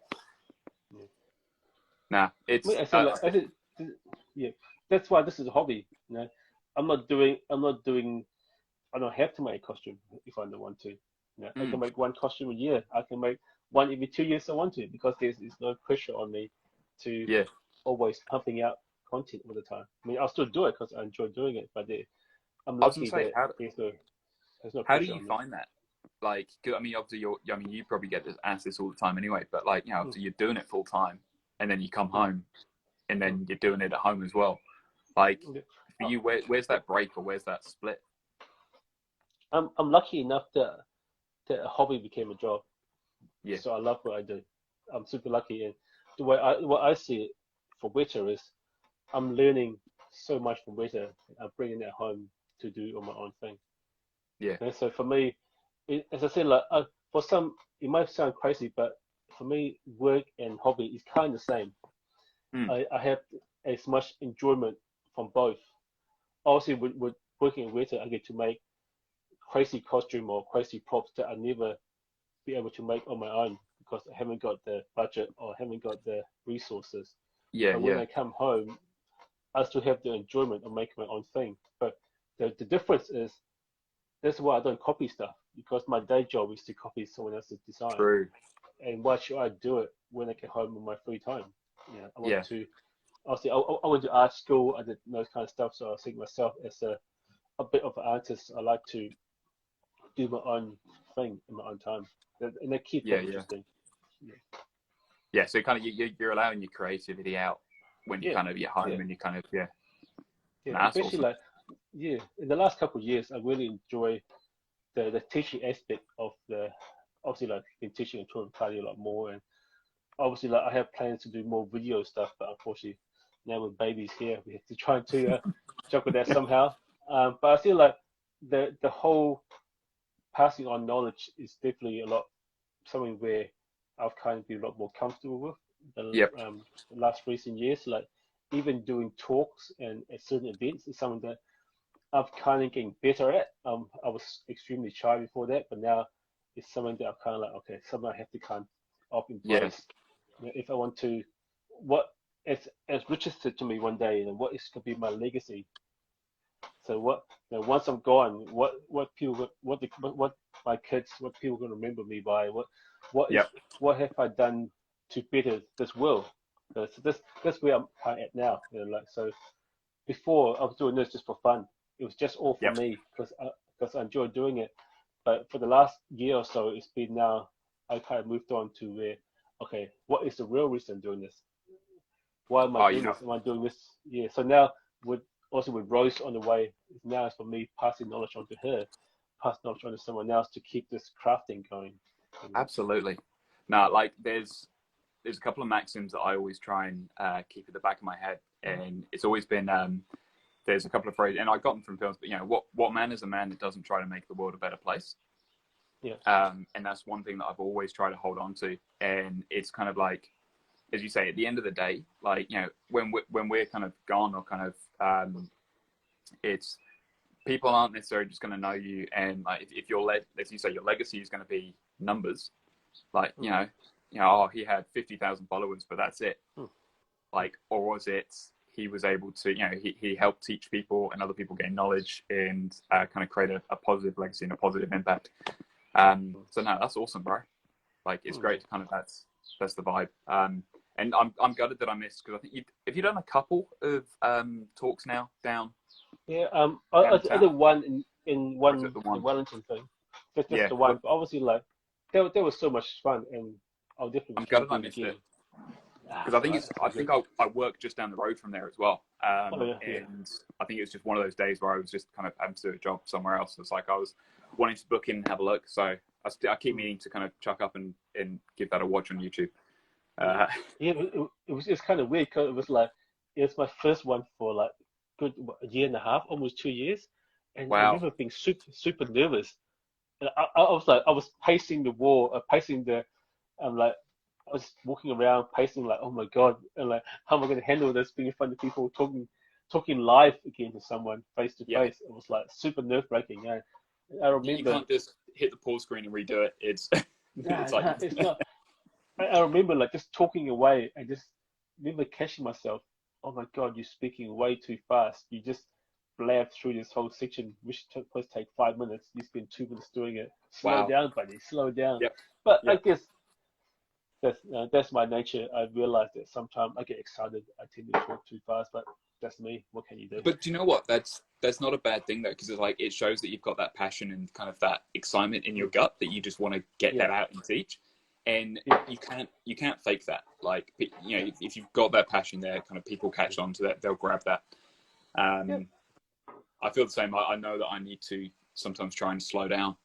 Speaker 4: Yeah.
Speaker 3: Nah, it's.
Speaker 4: That's why this is a hobby. You know, I don't have to make a costume if I don't want to. You know, I can make one costume a year. I can make one every 2 years if I want to, because there's no pressure on me to always pumping out content all the time. I mean, I'll still do it because I enjoy doing it, but I'm lucky that there's no
Speaker 3: how
Speaker 4: pressure
Speaker 3: do you
Speaker 4: on me.
Speaker 3: find that? Like, I mean, obviously you probably get asked this all the time anyway, but, like, you know, obviously you're doing it full time, and then you come home, and then you're doing it at home as well. Like, for you, where's that break, or where's that split?
Speaker 4: I'm lucky enough that a hobby became a job.
Speaker 3: Yeah.
Speaker 4: So I love what I do. I'm super lucky, and the way what I see it for Weta is, I'm learning so much from Weta. I'm bringing it home to do on my own thing.
Speaker 3: Yeah.
Speaker 4: And so for me, as I said, like, for some, it might sound crazy, but for me, work and hobby is kind of the same. I have as much enjoyment from both. Obviously, with working at Weta, I get to make crazy costume or crazy props that I never be able to make on my own, because I haven't got the budget or haven't got the resources.
Speaker 3: Yeah.
Speaker 4: But when I come home, I still have the enjoyment of making my own thing. But the difference is, that's why I don't copy stuff, because my day job is to copy someone else's design.
Speaker 3: True.
Speaker 4: And why should I do it when I get home in my free time? Yeah, I want to. Obviously, I went to art school. I did those kind of stuff, so I think myself as a bit of an artist. I like to do my own thing in my own time, and they keep it interesting.
Speaker 3: Yeah, so kind of you're allowing your creativity out when you kind of you're home, and you kind of
Speaker 4: especially
Speaker 3: awesome.
Speaker 4: like in the last couple of years, I really enjoy the teaching aspect of obviously, like, been teaching in children party a lot more, and obviously, like, I have plans to do more video stuff, but unfortunately now with babies here, we have to try to juggle that somehow. But I feel like the whole passing on knowledge is definitely something where I've kind of been a lot more comfortable with the last recent years. Like, even doing talks and at certain events is something that I've kind of getting better at. I was extremely shy before that, but now it's something that I'm kind of like, okay, something I have to kind of embrace. You know, if I want to, as Richard said to me one day, what is going to be my legacy? So what, once I'm gone, what people, what my kids, what people going to remember me by? What is,
Speaker 3: Yep.
Speaker 4: what have I done to better this world? So that's where I'm at now. Like, so before I was doing this just for fun. It was just all for
Speaker 3: Yep.
Speaker 4: me because I enjoy doing it. But for the last year or so, it's been now I kind of moved on to where, okay, what is the real reason I'm doing this? Why am I doing this? Am I doing this? Yeah. So now with Rose on the way, now it's for me passing knowledge on to her, pass knowledge on to someone else to keep this crafting going.
Speaker 3: Absolutely. Now, like there's a couple of maxims that I always try and keep at the back of my head, and it's always been there's a couple of phrases, and I got them from films, but what man is a man that doesn't try to make the world a better place.
Speaker 4: Yeah.
Speaker 3: And that's one thing that I've always tried to hold on to, and it's kind of like, as you say, at the end of the day, like when we're kind of gone, or kind of it's people aren't necessarily just going to know you, and like if you're as you say, your legacy is going to be numbers, like oh, he had 50,000 followers, but that's it. Like, or was it he was able to, he helped teach people, and other people gain knowledge, and kind of create a positive legacy and a positive impact. So no, that's awesome, bro. Like, it's great to kind of, that's the vibe. And I'm gutted that I missed, because I think have you done a couple of talks now down?
Speaker 4: Yeah, I did one in the Wellington thing. Just the one, but obviously, like, there was so much fun, and I'll definitely.
Speaker 3: I'm gutted I missed it, because I think I work just down the road from there as well. And I think it was just one of those days where I was just kind of having to do a job somewhere else. It's like I was wanting to book in and have a look, so I keep meaning to kind of chuck up and give that a watch on YouTube.
Speaker 4: It's kind of weird, because it was like, it's my first one for like good a year and a half, almost 2 years, and I remember being super nervous. And I was like, I was pacing the wall, pacing the, like, I was walking around pacing, like, oh my god, and like, how am I going to handle this, being in front of people, talking live again to someone face to face? It was like super nerve wracking. Yeah, I remember
Speaker 3: you can't just hit the pause screen and redo it. It's
Speaker 4: it's not. I remember like just talking away, and just remember catching myself. Oh my god, you're speaking way too fast. You just blabbed through this whole section, which supposed to take 5 minutes. You spend 2 minutes doing it. Slow down, buddy. Slow down. But I guess that's my nature. I realized that sometimes I get excited. I tend to talk too fast, but that's me. What can you do?
Speaker 3: But do you know what? That's not a bad thing though, because it's like, it shows that you've got that passion and kind of that excitement in your gut, that you just want to get that out and teach. And you can't fake that. Like, if you've got that passion there, kind of people catch on to that, they'll grab that. I feel the same. I know that I need to sometimes try and slow down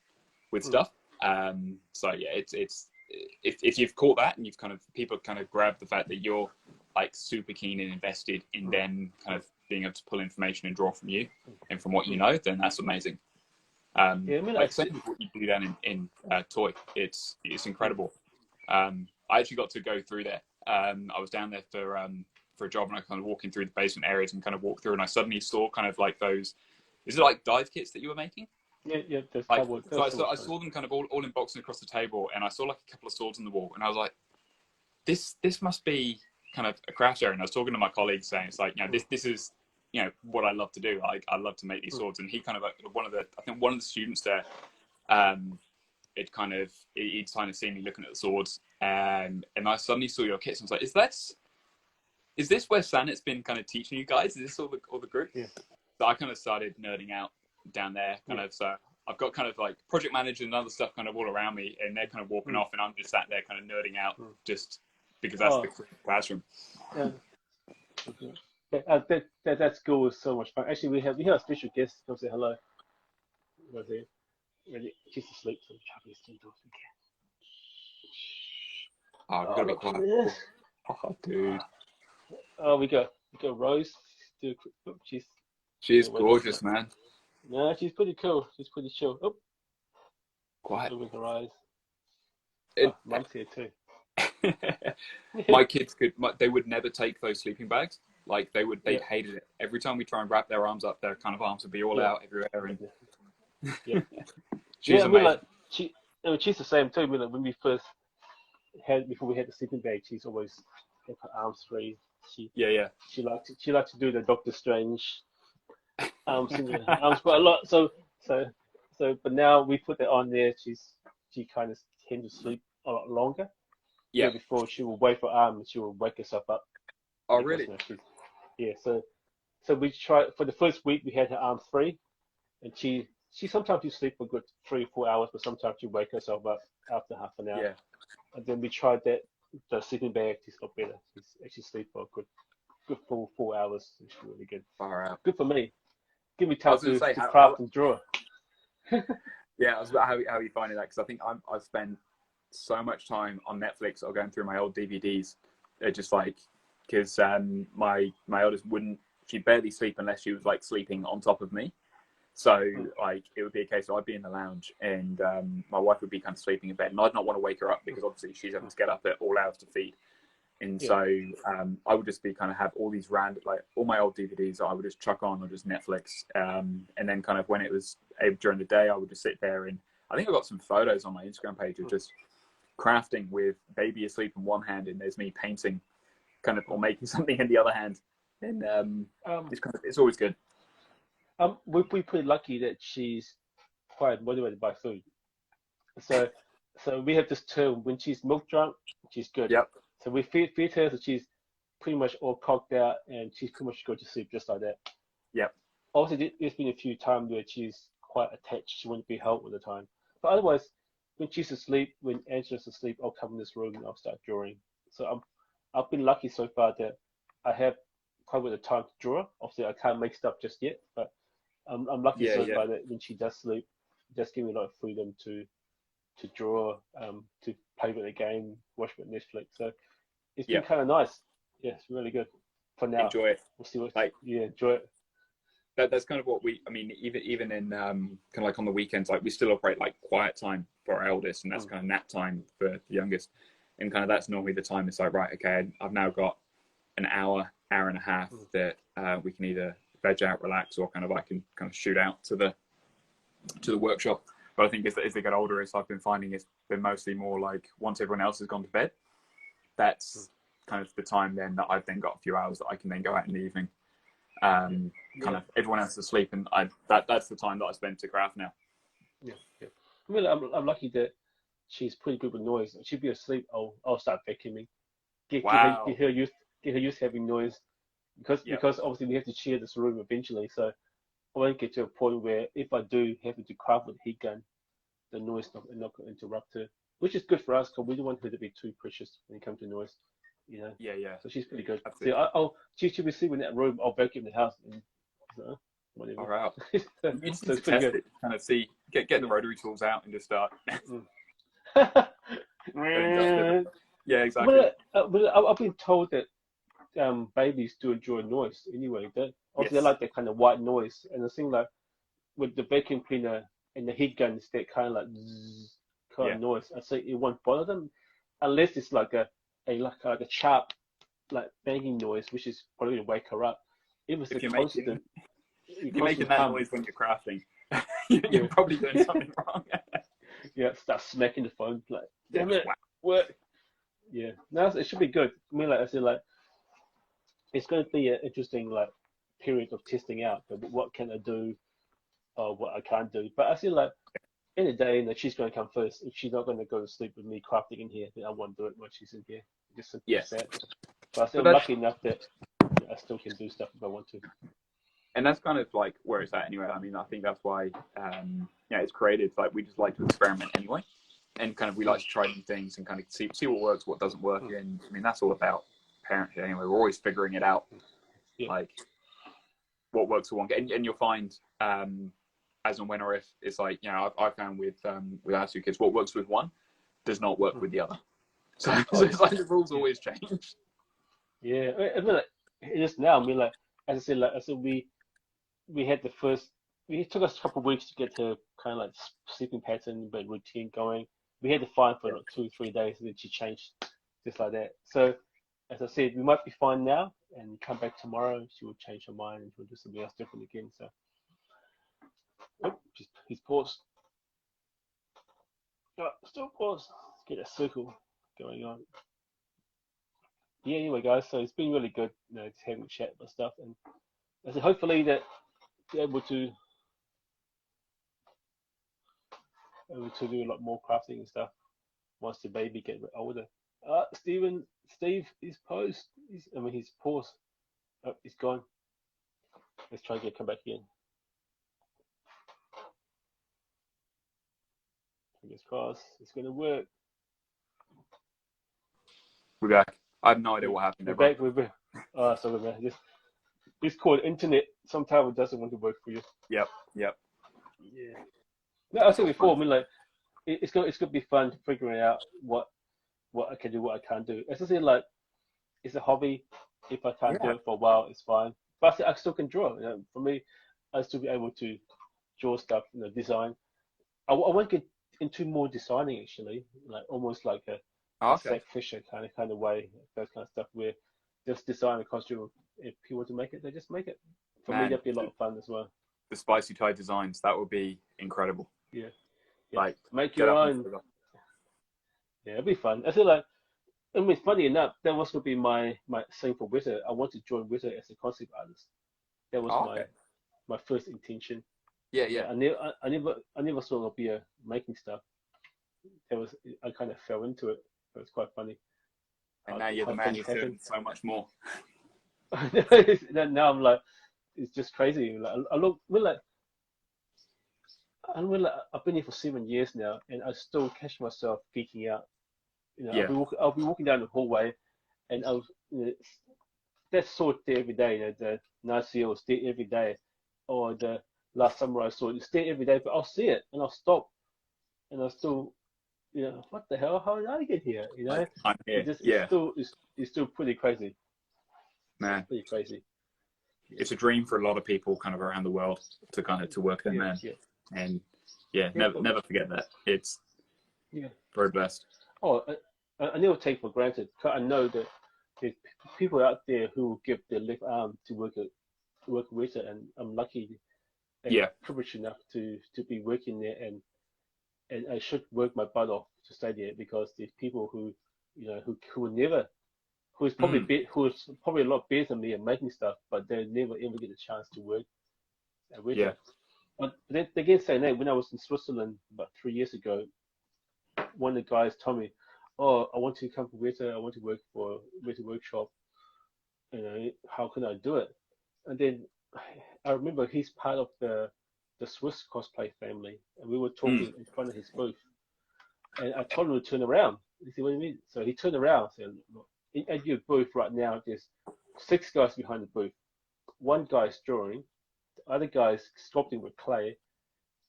Speaker 3: with stuff. So yeah, it's if you've caught that, and you've people kind of grab the fact that you're like super keen and invested in them kind of being able to pull information and draw from you and from what you know, then that's amazing. Like same with what you do down in Toy, it's incredible. I actually got to go through there. I was down there for a job, and I kind of walking through the basement areas and kind of walked through, and I suddenly saw kind of like those. Is it like dive kits that you were making?
Speaker 4: Yeah.
Speaker 3: Like, so I saw them kind of all in boxing across the table, and I saw like a couple of swords on the wall, and I was like, this must be kind of a craft area. And I was talking to my colleagues, saying it's like, this is what I love to do. Like, I love to make these swords. And he kind of one of the students there, he'd kind of seen me looking at the swords, and I suddenly saw your kits, and I was like, is this where Sanet's been kind of teaching you guys? Is this all the group?
Speaker 4: Yeah.
Speaker 3: So I kind of started nerding out down there, so I've got kind of like project managers and other stuff kind of all around me, and they're kind of walking off, and I'm just sat there kind of nerding out, just because that's the classroom.
Speaker 4: That school was so much fun. Actually, we have a special guest come say hello. Was here? She's asleep, so Charlie's still talking.
Speaker 3: Oh, we gotta be quiet. Oh, dude.
Speaker 4: Oh, we got Rose.
Speaker 3: She's gorgeous, man.
Speaker 4: No, she's pretty cool. She's pretty chill. Oh,
Speaker 3: quiet.
Speaker 4: Moving her eyes. Mum's here too.
Speaker 3: My kids they would never take those sleeping bags. Like, they hated it. Every time we try and wrap their arms up, their kind of arms would be all out everywhere. And she's amazing.
Speaker 4: She's the same too. When we first before we had the sleeping bag, she's always had her arms free. She liked to do the Doctor Strange Singing her arms quite a lot. So, but now we put that on there. She kind of tends to sleep a lot longer.
Speaker 3: Yeah.
Speaker 4: Where before she will wait for arm and she will wake herself up.
Speaker 3: Oh, really?
Speaker 4: Yeah. So we tried for the first week. We had her arm free, and she sometimes she sleep for good 3 or 4 hours, but sometimes she wake herself up after half an hour.
Speaker 3: Yeah.
Speaker 4: And then we tried the sleeping bag. She's got better. She's actually sleep for a good full 4 hours. It's really good.
Speaker 3: Far out.
Speaker 4: Good for me. Give me
Speaker 3: I
Speaker 4: time
Speaker 3: was going
Speaker 4: to
Speaker 3: to say,
Speaker 4: craft and draw.
Speaker 3: Yeah, I was about how are you finding that? Because I think I've spent so much time on Netflix or going through my old DVDs. They're just like, because my eldest she'd barely sleep unless she was like sleeping on top of me. So like it would be a case of I'd be in the lounge and my wife would be kind of sleeping in bed, and I'd not want to wake her up because obviously she's having to get up at all hours to feed. And so I would just be kind of have all these random, like all my old DVDs I would just chuck on or just Netflix. And then kind of when it was during the day, I would just sit there, and I think I got some photos on my Instagram page of just crafting with baby asleep in one hand and there's me painting kind of or making something in the other hand. And it's always good.
Speaker 4: We're pretty lucky that she's quite motivated by food. So we have this term, when she's milk drunk, she's good.
Speaker 3: Yep.
Speaker 4: So we feed her, so she's pretty much all cocked out, and she's pretty much go to sleep just like that.
Speaker 3: Yep.
Speaker 4: Also, there's been a few times where she's quite attached. She won't be held all the time. But otherwise, when she's asleep, when Angela's asleep, I'll come in this room and I'll start drawing. So I've been lucky so far that I have quite a bit of time to draw. Obviously, I can't make stuff just yet, but I'm lucky so far that when she does sleep, it does give me a lot of freedom to draw, to play with the game, watch with Netflix. So it's been kind of nice. Yeah, it's really good for now.
Speaker 3: Enjoy it.
Speaker 4: We'll see what.
Speaker 3: Enjoy it. That's kind of what even in kind of like on the weekends, like we still operate like quiet time for our eldest, and that's kind of nap time for the youngest, and kind of that's normally the time it's like, right, okay, I've now got an hour and a half that we can either veg out, relax, or kind of I can kind of shoot out to the workshop. But I think as they get older, I've been finding it's been mostly more like once everyone else has gone to bed, that's kind of the time then that I've then got a few hours that I can then go out in the evening. Kind of everyone else is asleep, and that's the time that I spend to craft now.
Speaker 4: Yeah. I mean, I'm lucky that she's pretty good with noise. She'll be asleep. I'll start vacuuming. Get her used to having noise, because obviously we have to share this room eventually. So I won't get to a point where if I do have to craft with a heat gun, the noise not going to interrupt her, which is good for us because we don't want her to be too precious when it comes to noise. You know. Yeah. So she's pretty good. So she'll be sleeping in that room. I'll vacuum the house and whatever.
Speaker 3: All right.
Speaker 4: So
Speaker 3: it's
Speaker 4: pretty
Speaker 3: test
Speaker 4: good.
Speaker 3: it, kind of see, get the rotary tools out and just start. Yeah, exactly.
Speaker 4: I've been told that babies do enjoy noise anyway. They like that kind of white noise, and the thing like with the vacuum cleaner and the heat gun, it's that kind of like zzz kind of noise. I say it won't bother them unless it's like a sharp like banging noise, which is probably to wake her up. If it's constant,
Speaker 3: you're making that noise when you're crafting, you're probably doing something wrong.
Speaker 4: Start smacking the phone like, damn it, work. Yeah, no, it should be good. I mean, like I said, like it's going to be an interesting like period of testing out. What can I do, or what I can't do? But I feel like in the day, she's going to come first. If she's not going to go to sleep with me crafting in here, then I won't do it when she's in here. Just simply that. But I'm lucky enough that I still can do stuff if I want to.
Speaker 3: And that's kind of like where it's at anyway. I mean, I think that's why, it's creative. Like we just like to experiment anyway, and kind of we like to try new things and kind of see what works, what doesn't work. And I mean, that's all about parenthood anyway. We're always figuring it out, like what works for one. And you'll find, as and when or if it's like, I found with our two kids, what works with one does not work with the other. So it's like the rules always change.
Speaker 4: Yeah, I mean, like, it is now. I mean, like as I said, we had the first. It took us a couple of weeks to get her kind of like sleeping pattern, but routine going. We had to find for like 2 or 3 days, and then she changed just like that. So, as I said, we might be fine now, and come back tomorrow. She will change her mind and she'll do something else different again. So, he's paused. Still paused. Let's get a circle going on. Yeah, anyway, guys, so it's been really good, just having a chat about stuff, and I said hopefully that be able to do a lot more crafting and stuff once the baby get older. Steve, his post, his pause, he's gone. Let's try to come back in. Fingers crossed, it's gonna work.
Speaker 3: We're back. I have no idea what happened.
Speaker 4: We're back. We're back. Sorry, man. This called internet. Sometimes it doesn't want to work for you.
Speaker 3: Yep.
Speaker 4: Yeah. No, I said before. I mean, like, it's gonna be fun figuring out what I can do, what I can't do. As I said, like, it's a hobby. If I can't do it for a while, it's fine. But I still can draw. You know, for me, I still be able to draw stuff, design. I want to get into more designing actually, like almost like a Zack Fisher kind of way, those kind of stuff where just design a costume. If people want to make it, they just make it. For me, that'd be a lot of fun as well.
Speaker 3: The spicy tie designs, that would be incredible.
Speaker 4: Yeah.
Speaker 3: Like,
Speaker 4: make your own. Yeah, it'd be fun. I feel like, I mean, funny enough, that was going to be my thing for Witter. I want to join Witter as a concept artist. That was my first intention.
Speaker 3: Yeah.
Speaker 4: I never thought I'd be making stuff. I kind of fell into it. It was quite funny.
Speaker 3: And now you're the man who's doing so much more.
Speaker 4: Now I'm like, it's just crazy. Like, I've been here for 7 years now, and I still catch myself geeking out. I'll be walking down the hallway, and that sword there every day. The Nazi was there every day, or the Last Samurai sword. It's there every day, but I'll see it and I'll stop, and I'll still, what the hell? How did I get here?
Speaker 3: I'm here.
Speaker 4: It's still pretty crazy.
Speaker 3: Man,
Speaker 4: it's pretty crazy.
Speaker 3: It's a dream for a lot of people, kind of around the world, to work there, man. And never forget that. It's very blessed.
Speaker 4: Oh, I never take for granted. I know that there's people out there who will give their left arm to work with it, and I'm lucky and privileged enough to be working there, and I should work my butt off to stay there, because there's people who will never, who's probably a lot better than me at making stuff, but they never ever get a chance to work with it. But then again, saying that, when I was in Switzerland about 3 years ago, one of the guys told me, "Oh, I want to come to Witter. I want to work for Witter Workshop. How can I do it?" And then I remember he's part of the Swiss cosplay family, and we were talking in front of his booth. And I told him to turn around. He said, "What do you mean?" So he turned around and said, "At your booth right now, there's 6 guys behind the booth. One guy's drawing, the other guy's sculpting with clay,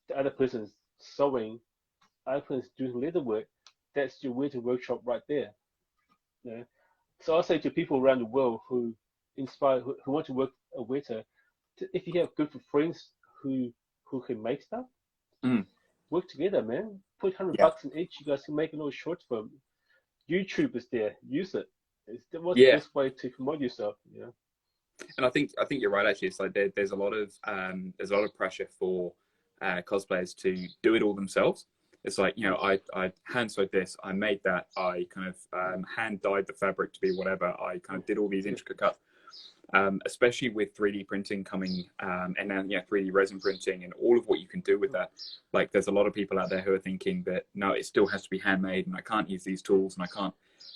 Speaker 4: the other person's sewing, the other person's doing leather work. That's your Witter Workshop right there." So I say to people around the world who want to work at Witter, if you have a group of friends who can make stuff, work together, man. Put $100 in each. You guys can make a little short film. YouTube is there. Use it. It's the best way to promote yourself.
Speaker 3: And I think you're right. Actually, it's like there's a lot of pressure for cosplayers to do it all themselves. It's like, I hand sewed this, I made that, I kind of hand dyed the fabric to be whatever, I kind of did all these intricate cuts. Especially with 3D printing coming, and now 3D resin printing and all of what you can do with that. Like, there's a lot of people out there who are thinking that no, it still has to be handmade, and I can't use these tools, and I can't.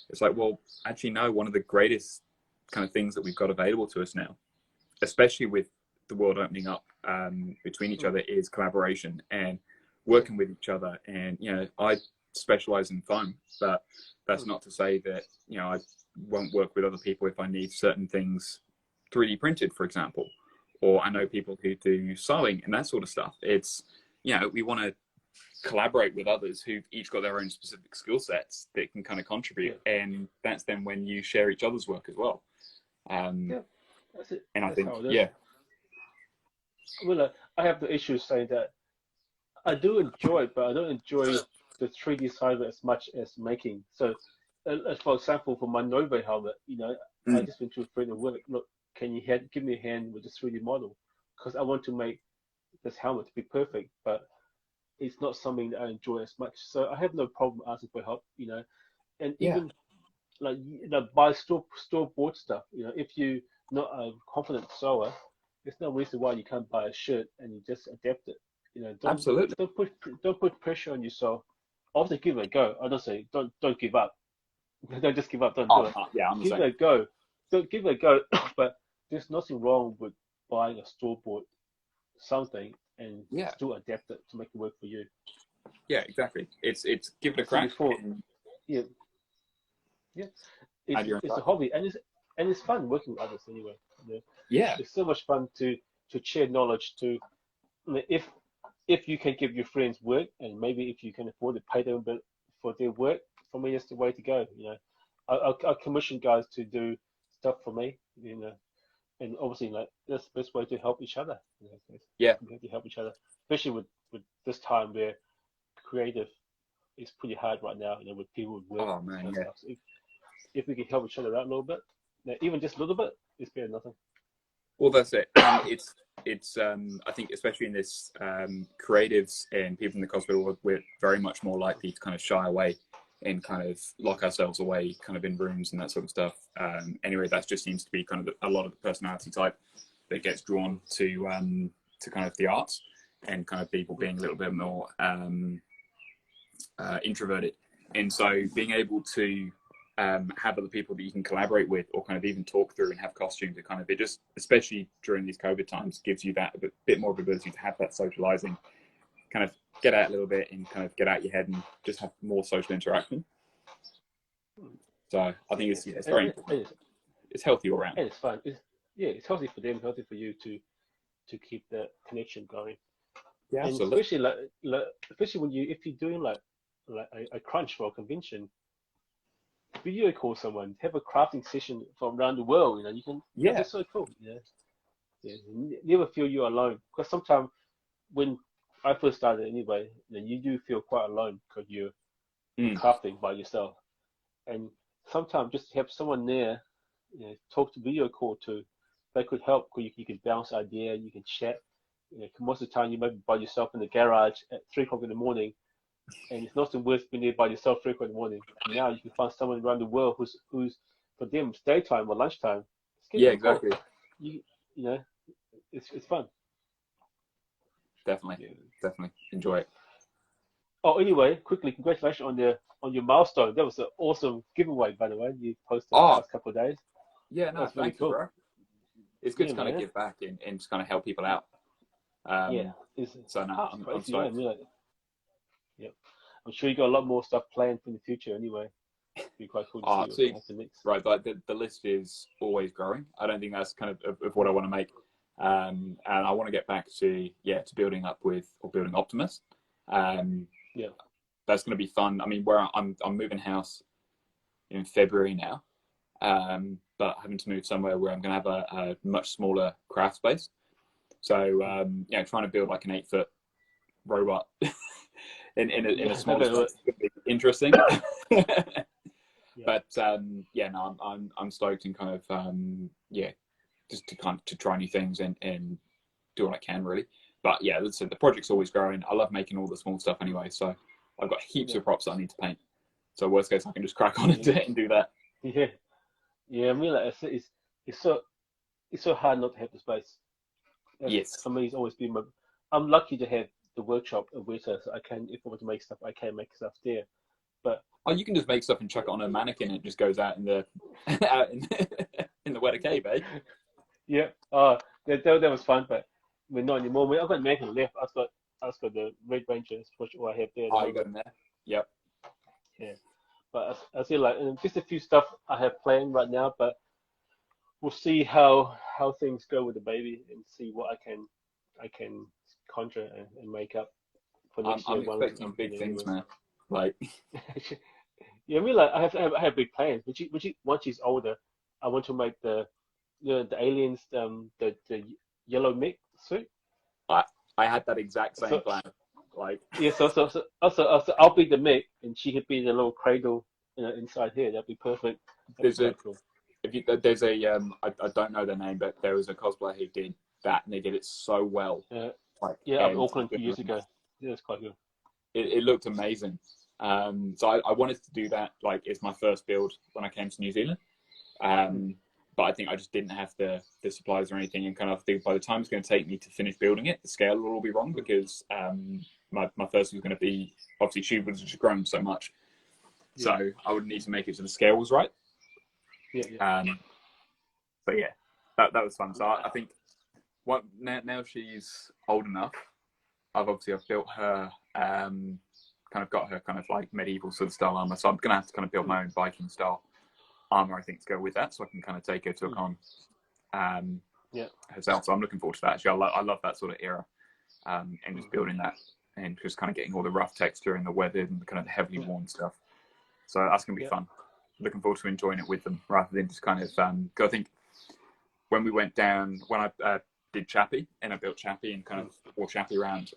Speaker 3: It's like, well, actually, no. One of the greatest kind of things that we've got available to us now, especially with the world opening up between each other, is collaboration and working with each other. And I specialize in foam, but that's not to say that I won't work with other people if I need certain things 3D printed, for example, or I know people who do sewing and that sort of stuff. It's, we want to collaborate with others who've each got their own specific skill sets that can kind of contribute, and that's then when you share each other's work as well.
Speaker 4: That's it.
Speaker 3: And I think,
Speaker 4: Well, I have the issue saying that I do enjoy it, but I don't enjoy the 3D side of it as much as making. So, for example, for my Nova helmet, I just went to a friend and work. Look, can you give me a hand with the 3D model? Because I want to make this helmet to be perfect, but it's not something that I enjoy as much. So I have no problem asking for help, and even buy store bought stuff. If you're not a confident sewer, there's no reason why you can't buy a shirt and you just adapt it. You know,
Speaker 3: Absolutely.
Speaker 4: don't put pressure on yourself. Obviously, give it a go. I don't say don't give up. Don't just give up. Don't do it.
Speaker 3: Yeah, I'm the
Speaker 4: Give
Speaker 3: same.
Speaker 4: it a go. Don't give it a go. But there's nothing wrong with buying a store bought something and
Speaker 3: Yeah.
Speaker 4: still adapt it to make it work for you.
Speaker 3: Yeah, exactly. It's give it a crack.
Speaker 4: Yeah, yeah. It's
Speaker 3: You're
Speaker 4: a hobby, and it's fun working with others anyway. You know?
Speaker 3: Yeah.
Speaker 4: It's so much fun to share knowledge. To if you can give your friends work, and maybe if you can afford to pay them a bit for their work, for me, that's the way to go. You know, I commission guys to do stuff for me. You know, and obviously, like that's the best way to help each other. You know,
Speaker 3: Yeah.
Speaker 4: we have to help each other, especially with this time where creative is pretty hard right now. You know, with people with work.
Speaker 3: Oh man, yeah.
Speaker 4: Stuff. So if we can help each other out a little bit, even just a little bit, it's better than nothing.
Speaker 3: Well, that's it. It's I think especially in this creatives and people in the cosplay world, we're very much more likely to kind of shy away and kind of lock ourselves away kind of in rooms and that sort of stuff. Anyway, that just seems to be kind of a lot of the personality type that gets drawn to kind of the arts, and kind of people being a little bit more introverted. And so being able to have other people that you can collaborate with, or kind of even talk through and have costumes, to kind of, it just, especially during these COVID times, gives you that a bit more of ability to have that socializing, kind of get out a little bit and kind of get out your head and just have more social interaction. So I think it's very important. It's healthy all around.
Speaker 4: And it's fun. It's healthy for them, healthy for you to keep the connection going.
Speaker 3: Yeah,
Speaker 4: and
Speaker 3: absolutely.
Speaker 4: especially when if you're doing like a crunch for a convention, video call someone, have a crafting session from around the world. You know, you can.
Speaker 3: Yeah,
Speaker 4: That's so cool. Yeah, never feel you're alone, because sometimes when I first started anyway, you do feel quite alone because you're crafting by yourself, and sometimes just to have someone there, talk to video call to, that could help, because you can bounce idea, you can chat. Most of the time you might be by yourself in the garage at 3 o'clock in the morning, and it's nothing worse being there by yourself 3 o'clock in the morning. Now you can find someone around the world who's for them it's daytime or lunchtime.
Speaker 3: Yeah, exactly.
Speaker 4: You know, it's fun.
Speaker 3: Definitely enjoy it.
Speaker 4: Oh, anyway, quickly, congratulations on your milestone. That was an awesome giveaway, by the way. You posted the past couple of days.
Speaker 3: Yeah, no,
Speaker 4: that's really cool.
Speaker 3: You, bro. It's good to kind of give back and just kind of help people out. So no, I'm stoked.
Speaker 4: Yep. I'm sure you got a lot more stuff planned for the future anyway. It'd be quite cool to see what's next.
Speaker 3: Right, like the list is always growing. I don't think that's kind of what I want to make. And I want to get back to building Optimus. That's going to be fun. I mean, where I'm moving house in February now, but having to move somewhere where I'm going to have a much smaller craft space. So trying to build like an 8-foot robot in a smaller space is going to be interesting. But no, I'm stoked and kind of just to try new things and do what I can really. But yeah, listen, the project's always growing. I love making all the small stuff anyway, so I've got heaps of props that I need to paint. So worst case, I can just crack on and do that.
Speaker 4: Yeah. I mean, like, it's so hard not to have the space.
Speaker 3: Yes.
Speaker 4: For me, it's always been I'm lucky to have the workshop of Weta, so I can, if I want to make stuff, I can make stuff there. But
Speaker 3: you can just make stuff and chuck it on a mannequin and it just goes out in the in the weather cave, eh?
Speaker 4: Yeah. That was fun, but we're not anymore. I've got mannequin left. I've got the Red Ranger, which I have there.
Speaker 3: You got him there. Yep.
Speaker 4: Yeah. But I see like just a few stuff I have planned right now, but we'll see how things go with the baby and see what I can conjure and make up for next year.
Speaker 3: I'm expecting big things, man. Like,
Speaker 4: yeah, I mean, like I have big plans. Which once she's older, I want to make the aliens the yellow mech suit.
Speaker 3: I had that exact same plan. Like,
Speaker 4: yeah, so I'll be the mech and she could be the little cradle, inside here. That'd be perfect.
Speaker 3: I don't know their name, but there was a cosplayer who did that, and they did it so well.
Speaker 4: Up in Auckland a few years ago. Yeah, it's quite good.
Speaker 3: It looked amazing. So I wanted to do that. Like, it's my first build when I came to New Zealand. but I think I just didn't have the supplies or anything, and kind of think by the time it's going to take me to finish building it, the scale will all be wrong because my first was going to be, obviously she was just grown so much, so I would need to make it so the scale was right. But yeah, that was fun. So I think now she's old enough, I've built her kind of got her kind of like medieval sort of style armor, so I'm gonna have to kind of build my own Viking style armor, I think, to go with that, so I can kind of take her to a con herself. So I'm looking forward to that. Actually, I love that sort of era, and just building that and just kind of getting all the rough texture and the weathered and the kind of the heavily worn stuff. So that's gonna be fun. Looking forward to enjoying it with them rather than just kind of I think when we went down, when I did Chappie and I built Chappie and kind of wore Chappie around,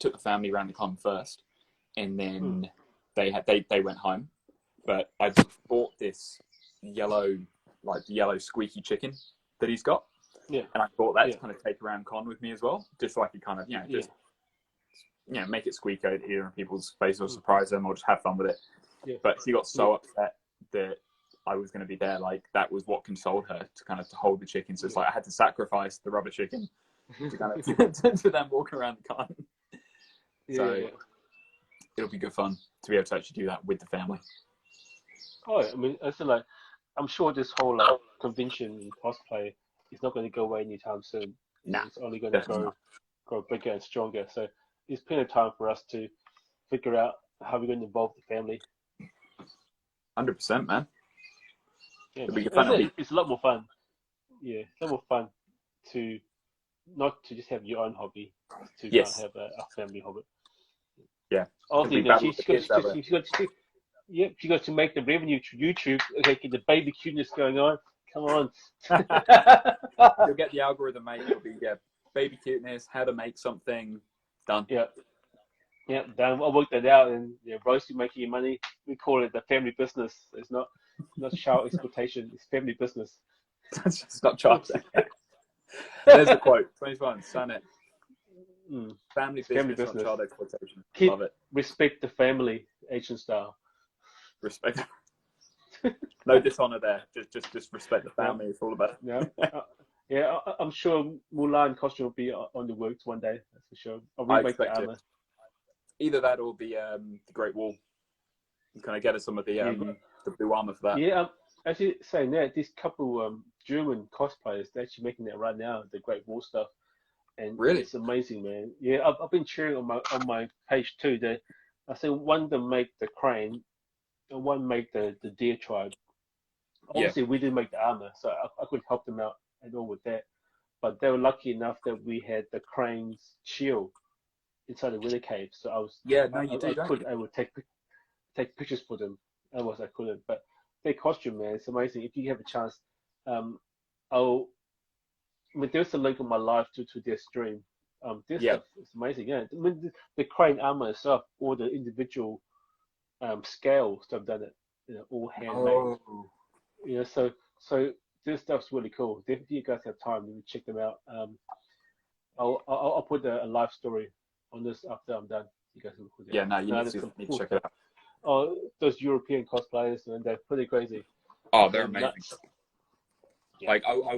Speaker 3: took the family around the con first, and then they went home. But I bought this yellow squeaky chicken that he's got, and I bought that to kind of take around con with me as well, just so I could kind of make it squeak out either in people's faces or surprise them or just have fun with it. But she got so upset that I was going to be there, like that was what consoled her to kind of to hold the chicken. So it's like I had to sacrifice the rubber chicken to kind of to then walk around the con. So it'll be good fun to be able to actually do that with the family.
Speaker 4: Oh, I mean, I feel like I'm sure this whole convention in cosplay is not going to go away anytime soon. It's only going to grow bigger and stronger. So there's plenty of time for us to figure out how we're going to involve the family.
Speaker 3: 100%, man.
Speaker 4: Yeah, it's a lot more fun. Yeah, it's a lot more fun to not to just have your own hobby, to have a family hobby.
Speaker 3: Yeah.
Speaker 4: Also, she got to make the revenue to YouTube. Okay, get the baby cuteness going on. Come on.
Speaker 3: You'll get the algorithm, mate. It'll be baby cuteness, how to make something done.
Speaker 4: Yeah, done. I worked that out, and Rosie making your money. We call it the family business. It's not child exploitation. It's family business.
Speaker 3: It's not child. There's a quote. 21. Sign it. Family business, not child exploitation. Love it.
Speaker 4: Respect the family, Asian style.
Speaker 3: Respect. No dishonor there. Just respect the family. It's all about.
Speaker 4: I'm sure Mulan costume will be on the works one day. That's for sure. I'll remake the armor.
Speaker 3: Either that or the Great Wall. Kind of get us some of the blue armor for that.
Speaker 4: Yeah, actually saying that, this couple German cosplayers, they're actually making that right now, the Great Wall stuff, and
Speaker 3: really,
Speaker 4: it's amazing, man. Yeah, I've been cheering on my page too. I see one of them make the crane, and one make the deer tribe. Obviously, we didn't make the armor, so I could help them out and all with that. But they were lucky enough that we had the crane's shield inside the winter cave, so I was I would take pictures for them. Otherwise, I couldn't. But their costume, man, it's amazing. If you have a chance, there's a link on my live to their stream. This stuff is amazing. Yeah, I mean, the crane armor itself, all the individual scales they've done it, all handmade. So this stuff's really cool. If you guys have time, you can check them out. I'll put a live story on this after I'm done. You guys can put it out.
Speaker 3: You need to check it out.
Speaker 4: Oh, those European cosplayers, and they're pretty crazy.
Speaker 3: Oh, they're amazing. Like I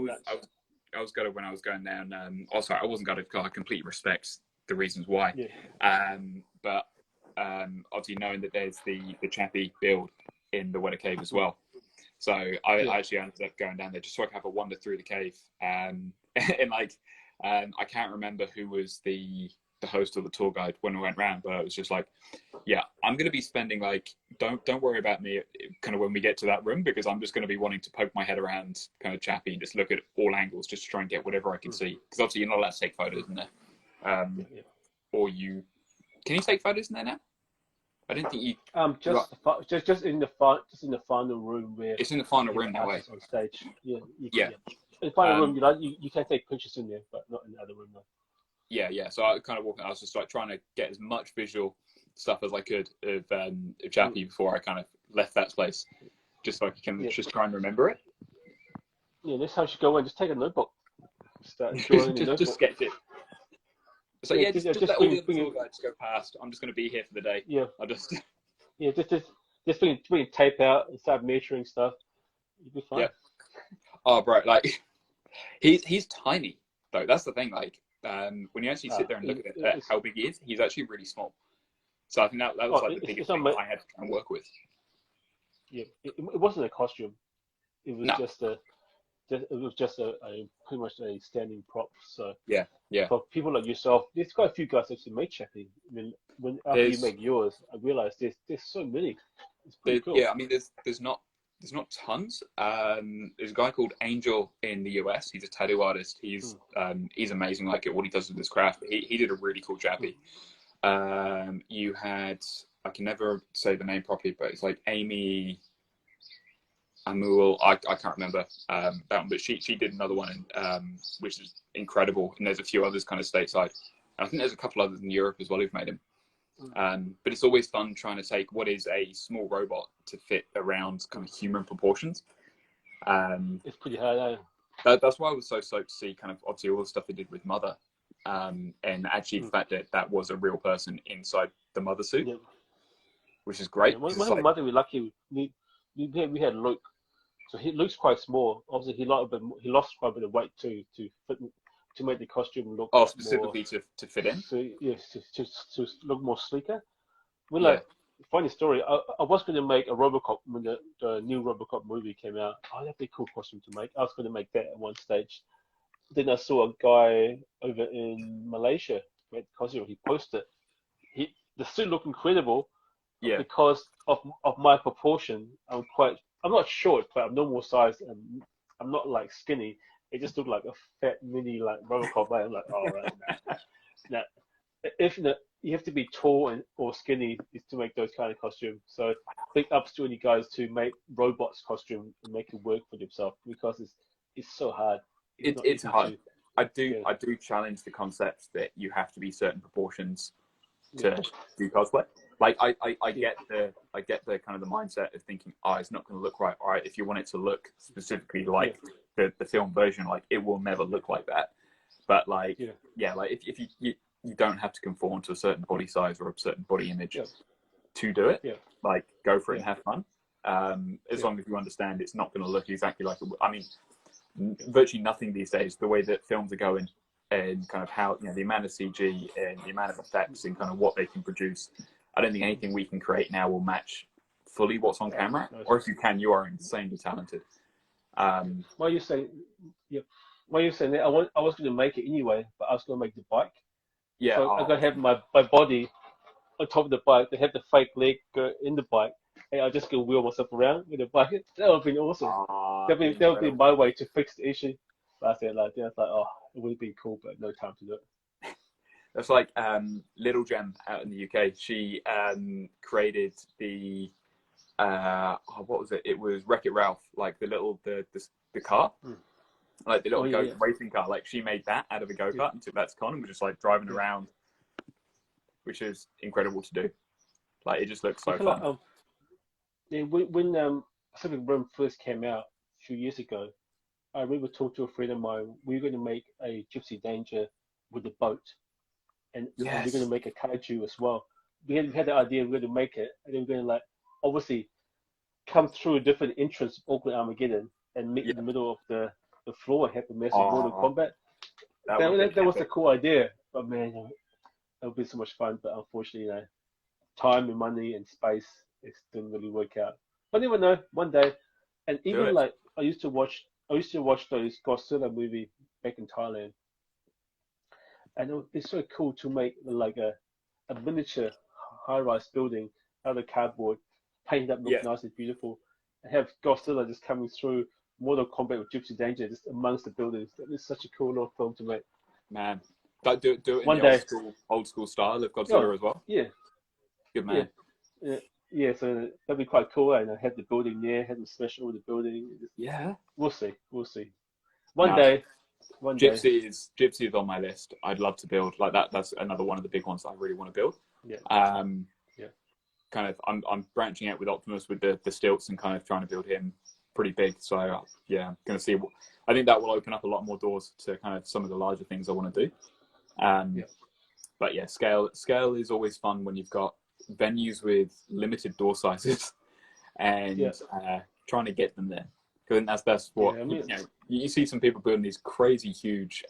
Speaker 3: was gutted when I was going down. I wasn't gutted because I completely respect the reasons why. But obviously knowing that there's the Chappie build in the Winter Cave as well. So I actually ended up going down there just so I could have a wander through the cave. And I can't remember who was the host or the tour guide when we went round, but it was just like, I'm going to be spending don't worry about me kind of when we get to that room, because I'm just going to be wanting to poke my head around kind of Chappie and just look at all angles just to try and get whatever I can see. Because obviously you're not allowed to take photos in there. Or can you take photos in there now? I didn't think you.
Speaker 4: Just in the final room where
Speaker 3: it's in the final room that way
Speaker 4: on stage. In the final room, you can take pictures in there, but not in the other room though.
Speaker 3: So I kind of walked. I was just like trying to get as much visual stuff as I could of Chappie before I kind of left that place, just so I can just try and remember it.
Speaker 4: Yeah, next time you should go in, just take a notebook. Start drawing in
Speaker 3: just sketch it. So just let all the tour guides go past. I'm just going to be here for the day. I'll just just
Speaker 4: bring tape out and start measuring stuff. You'll be fine.
Speaker 3: Oh, bro, like he's tiny though. That's the thing. Like, when you actually sit there and look at how big he is, he's actually really small. So I think that was like the biggest thing I had to try and work with.
Speaker 4: Yeah, it wasn't a costume. It was
Speaker 3: No.
Speaker 4: just a pretty much a standing prop. So
Speaker 3: Yeah.
Speaker 4: for people like yourself, there's quite a few guys that actually make Chappie. I mean, after you make yours, I realized there's so many. It's pretty cool.
Speaker 3: Yeah, I mean, there's not tons. There's a guy called Angel in the US. He's a tattoo artist. He's amazing. Like at what he does with his craft. He did a really cool Chappie. You had, I can never say the name properly, but it's like Amy Amul. I can't remember that one, but she did another one, which is incredible. And there's a few others kind of stateside. And I think there's a couple others in Europe as well who've made him. But it's always fun trying to take what is a small robot to fit around kind of human proportions.
Speaker 4: It's pretty hard.
Speaker 3: That's why I was so stoked to see kind of obviously all the stuff they did with Mother, and actually the fact that was a real person inside the Mother suit, which is great.
Speaker 4: Yeah, when Mother, we're lucky. We had Luke, so Luke's quite small. Obviously, he lost quite a bit of weight to make the costume look
Speaker 3: specifically
Speaker 4: more,
Speaker 3: to fit in.
Speaker 4: So yes, to look more sleeker. Funny story. I was going to make a RoboCop when the new RoboCop movie came out. Oh, that'd be a cool costume to make. I was going to make that at one stage. Then I saw a guy over in Malaysia made the costume. He posted. The suit looked incredible.
Speaker 3: Yeah.
Speaker 4: Because of my proportion, I'm not short, but I'm normal size, and I'm not like skinny. It just looked like a fat mini like RoboCop. I'm like, oh, right, nah. If you have to be tall or skinny to make those kind of costumes. So big ups to any guys to make robots costume and make it work for themselves, because it's so hard.
Speaker 3: It's hard. I do challenge the concept that you have to be certain proportions to do cosplay. Like I get the kind of the mindset of thinking, it's not going to look right. All right, if you want it to look specifically like the film version, like it will never look like that. But like if you don't have to conform to a certain body size or a certain body image to do it. Like go for it and have fun. As long as you understand it's not going to look exactly like it. I mean, virtually nothing these days. The way that films are going and kind of how the amount of CG and the amount of effects and kind of what they can produce. I don't think anything we can create now will match fully what's on camera. Or if you can, you are insanely talented.
Speaker 4: While you're saying that, I was going to make it anyway, but I was going to make the bike.
Speaker 3: Yeah.
Speaker 4: So I'm going to have my body on top of the bike. They have the fake leg go in the bike, and I just go wheel myself around with the bike. That would have been awesome. That would be my way to fix the issue. But I said it would have been cool, but no time to do it.
Speaker 3: That's like Little Gem out in the UK. She created the what was it? It was Wreck-It Ralph, like the car, like the little racing car. Like she made that out of a go-kart and took that to con and was just like driving around, which is incredible to do. Like it just looks so fun.
Speaker 4: When Pacific Rim first came out a few years ago, I remember talking to a friend of mine. We were going to make a Gypsy Danger with a boat. And we're going to make a kaiju as well. We had the idea we were going to make it, and then we're going to obviously come through a different entrance of Auckland Armageddon and meet in the middle of the floor and have a massive Mortal Kombat. That was a cool idea, but man, it would be so much fun. But unfortunately, time and money and space, it didn't really work out. But never know, one day. And even I used to watch those Godzilla movie back in Thailand. And it's so cool to make like a miniature high-rise building out of cardboard, painted up, look nice and beautiful, and have Godzilla just coming through Mortal Kombat with Gypsy Danger just amongst the buildings. That is such a cool little film to make.
Speaker 3: Man, do it in
Speaker 4: one
Speaker 3: the
Speaker 4: day.
Speaker 3: old school style of Godzilla as well.
Speaker 4: Yeah.
Speaker 3: Good man.
Speaker 4: Yeah, so that'd be quite cool. And I had the building there, had them smash over the building. We'll see. One day.
Speaker 3: Gypsy is on my list. I'd love to build like that. That's another one of the big ones I really want to build. Kind of, I'm branching out with Optimus with the stilts and kind of trying to build him pretty big. So I'm going to see. I think that will open up a lot more doors to kind of some of the larger things I want to do. But scale is always fun when you've got venues with limited door sizes and trying to get them there. Because I think that's what
Speaker 4: Yeah, I mean,
Speaker 3: you see some people building these crazy huge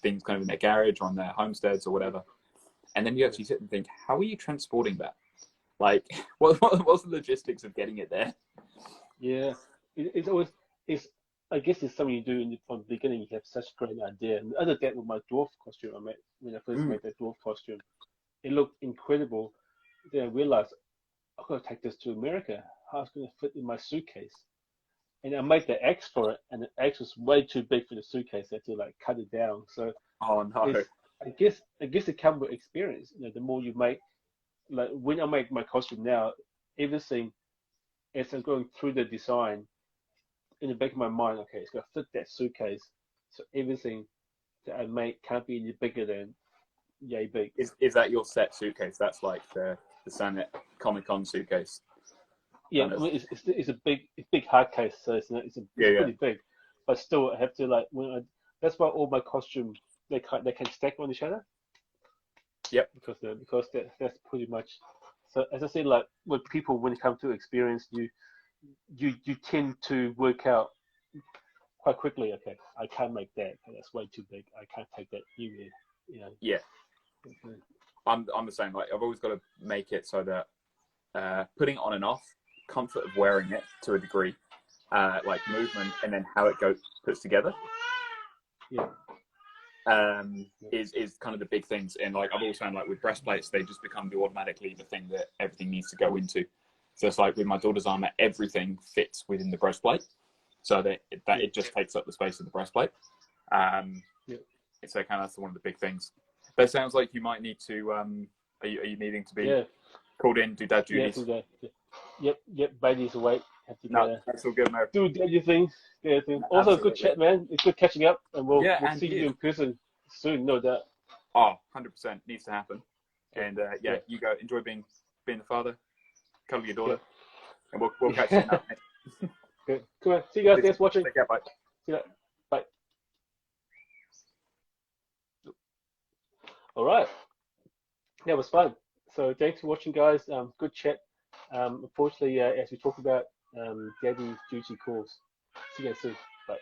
Speaker 3: things kind of in their garage or on their homesteads or whatever, and then you actually sit and think, how are you transporting that? Like, what's the logistics of getting it there?
Speaker 4: yeah, it's always it's. I guess it's something you do from the beginning. You have such a great idea. And the other day with my dwarf costume, I made when I first made that dwarf costume, it looked incredible. Then I realized I've got to take this to America. How it's going to fit in my suitcase? And I made the X for it, and the X was way too big for the suitcase. I had to like cut it down. So
Speaker 3: Oh no!
Speaker 4: it's, I guess it comes with experience. You know, the more you make, like when I make my costume now, everything as I'm going through the design in the back of my mind, okay, it's got to fit that suitcase. So everything that I make can't be any bigger than yay big.
Speaker 3: Is that your set suitcase? That's like the Senate Comic Con suitcase.
Speaker 4: Yeah, I mean, it's a big hard case, so it's pretty big, but still I have to like that's why all my costumes they can stack on each other.
Speaker 3: Yep.
Speaker 4: Because that's pretty much. So as I said, like with people when it comes to experience, you tend to work out quite quickly. Okay, I can't make that. That's way too big. I can't take that anywhere. You know.
Speaker 3: Yeah.
Speaker 4: Okay.
Speaker 3: I'm the same. Like I've always got to make it so that putting it on and off, comfort of wearing it to a degree, like movement, and then how it puts together.
Speaker 4: Yeah.
Speaker 3: Is kind of the big things. And like I've always found, like with breastplates, they just become automatically the thing that everything needs to go into. So it's like with my daughter's armor, everything fits within the breastplate, so that it just takes up the space of the breastplate. So kind of that's one of the big things. But it sounds like you might need to. Are you needing to be called in, do dad duties?
Speaker 4: Yep. Baby's awake. Have to
Speaker 3: no, that's all good, mate.
Speaker 4: Do daddy things. Also, good chat, man. It's good catching up, and we'll see you in person soon, no doubt.
Speaker 3: Oh, 100% needs to happen. And you go enjoy being the father, cuddle your daughter, and we'll catch you up.
Speaker 4: Good. Come on. See you guys. Thanks for watching.
Speaker 3: Take care. Bye.
Speaker 4: See you later. Bye. All right. That was fun. So thanks for watching, guys. Good chat. Unfortunately, as we talked about, daddy duty calls. See you guys soon. Bye.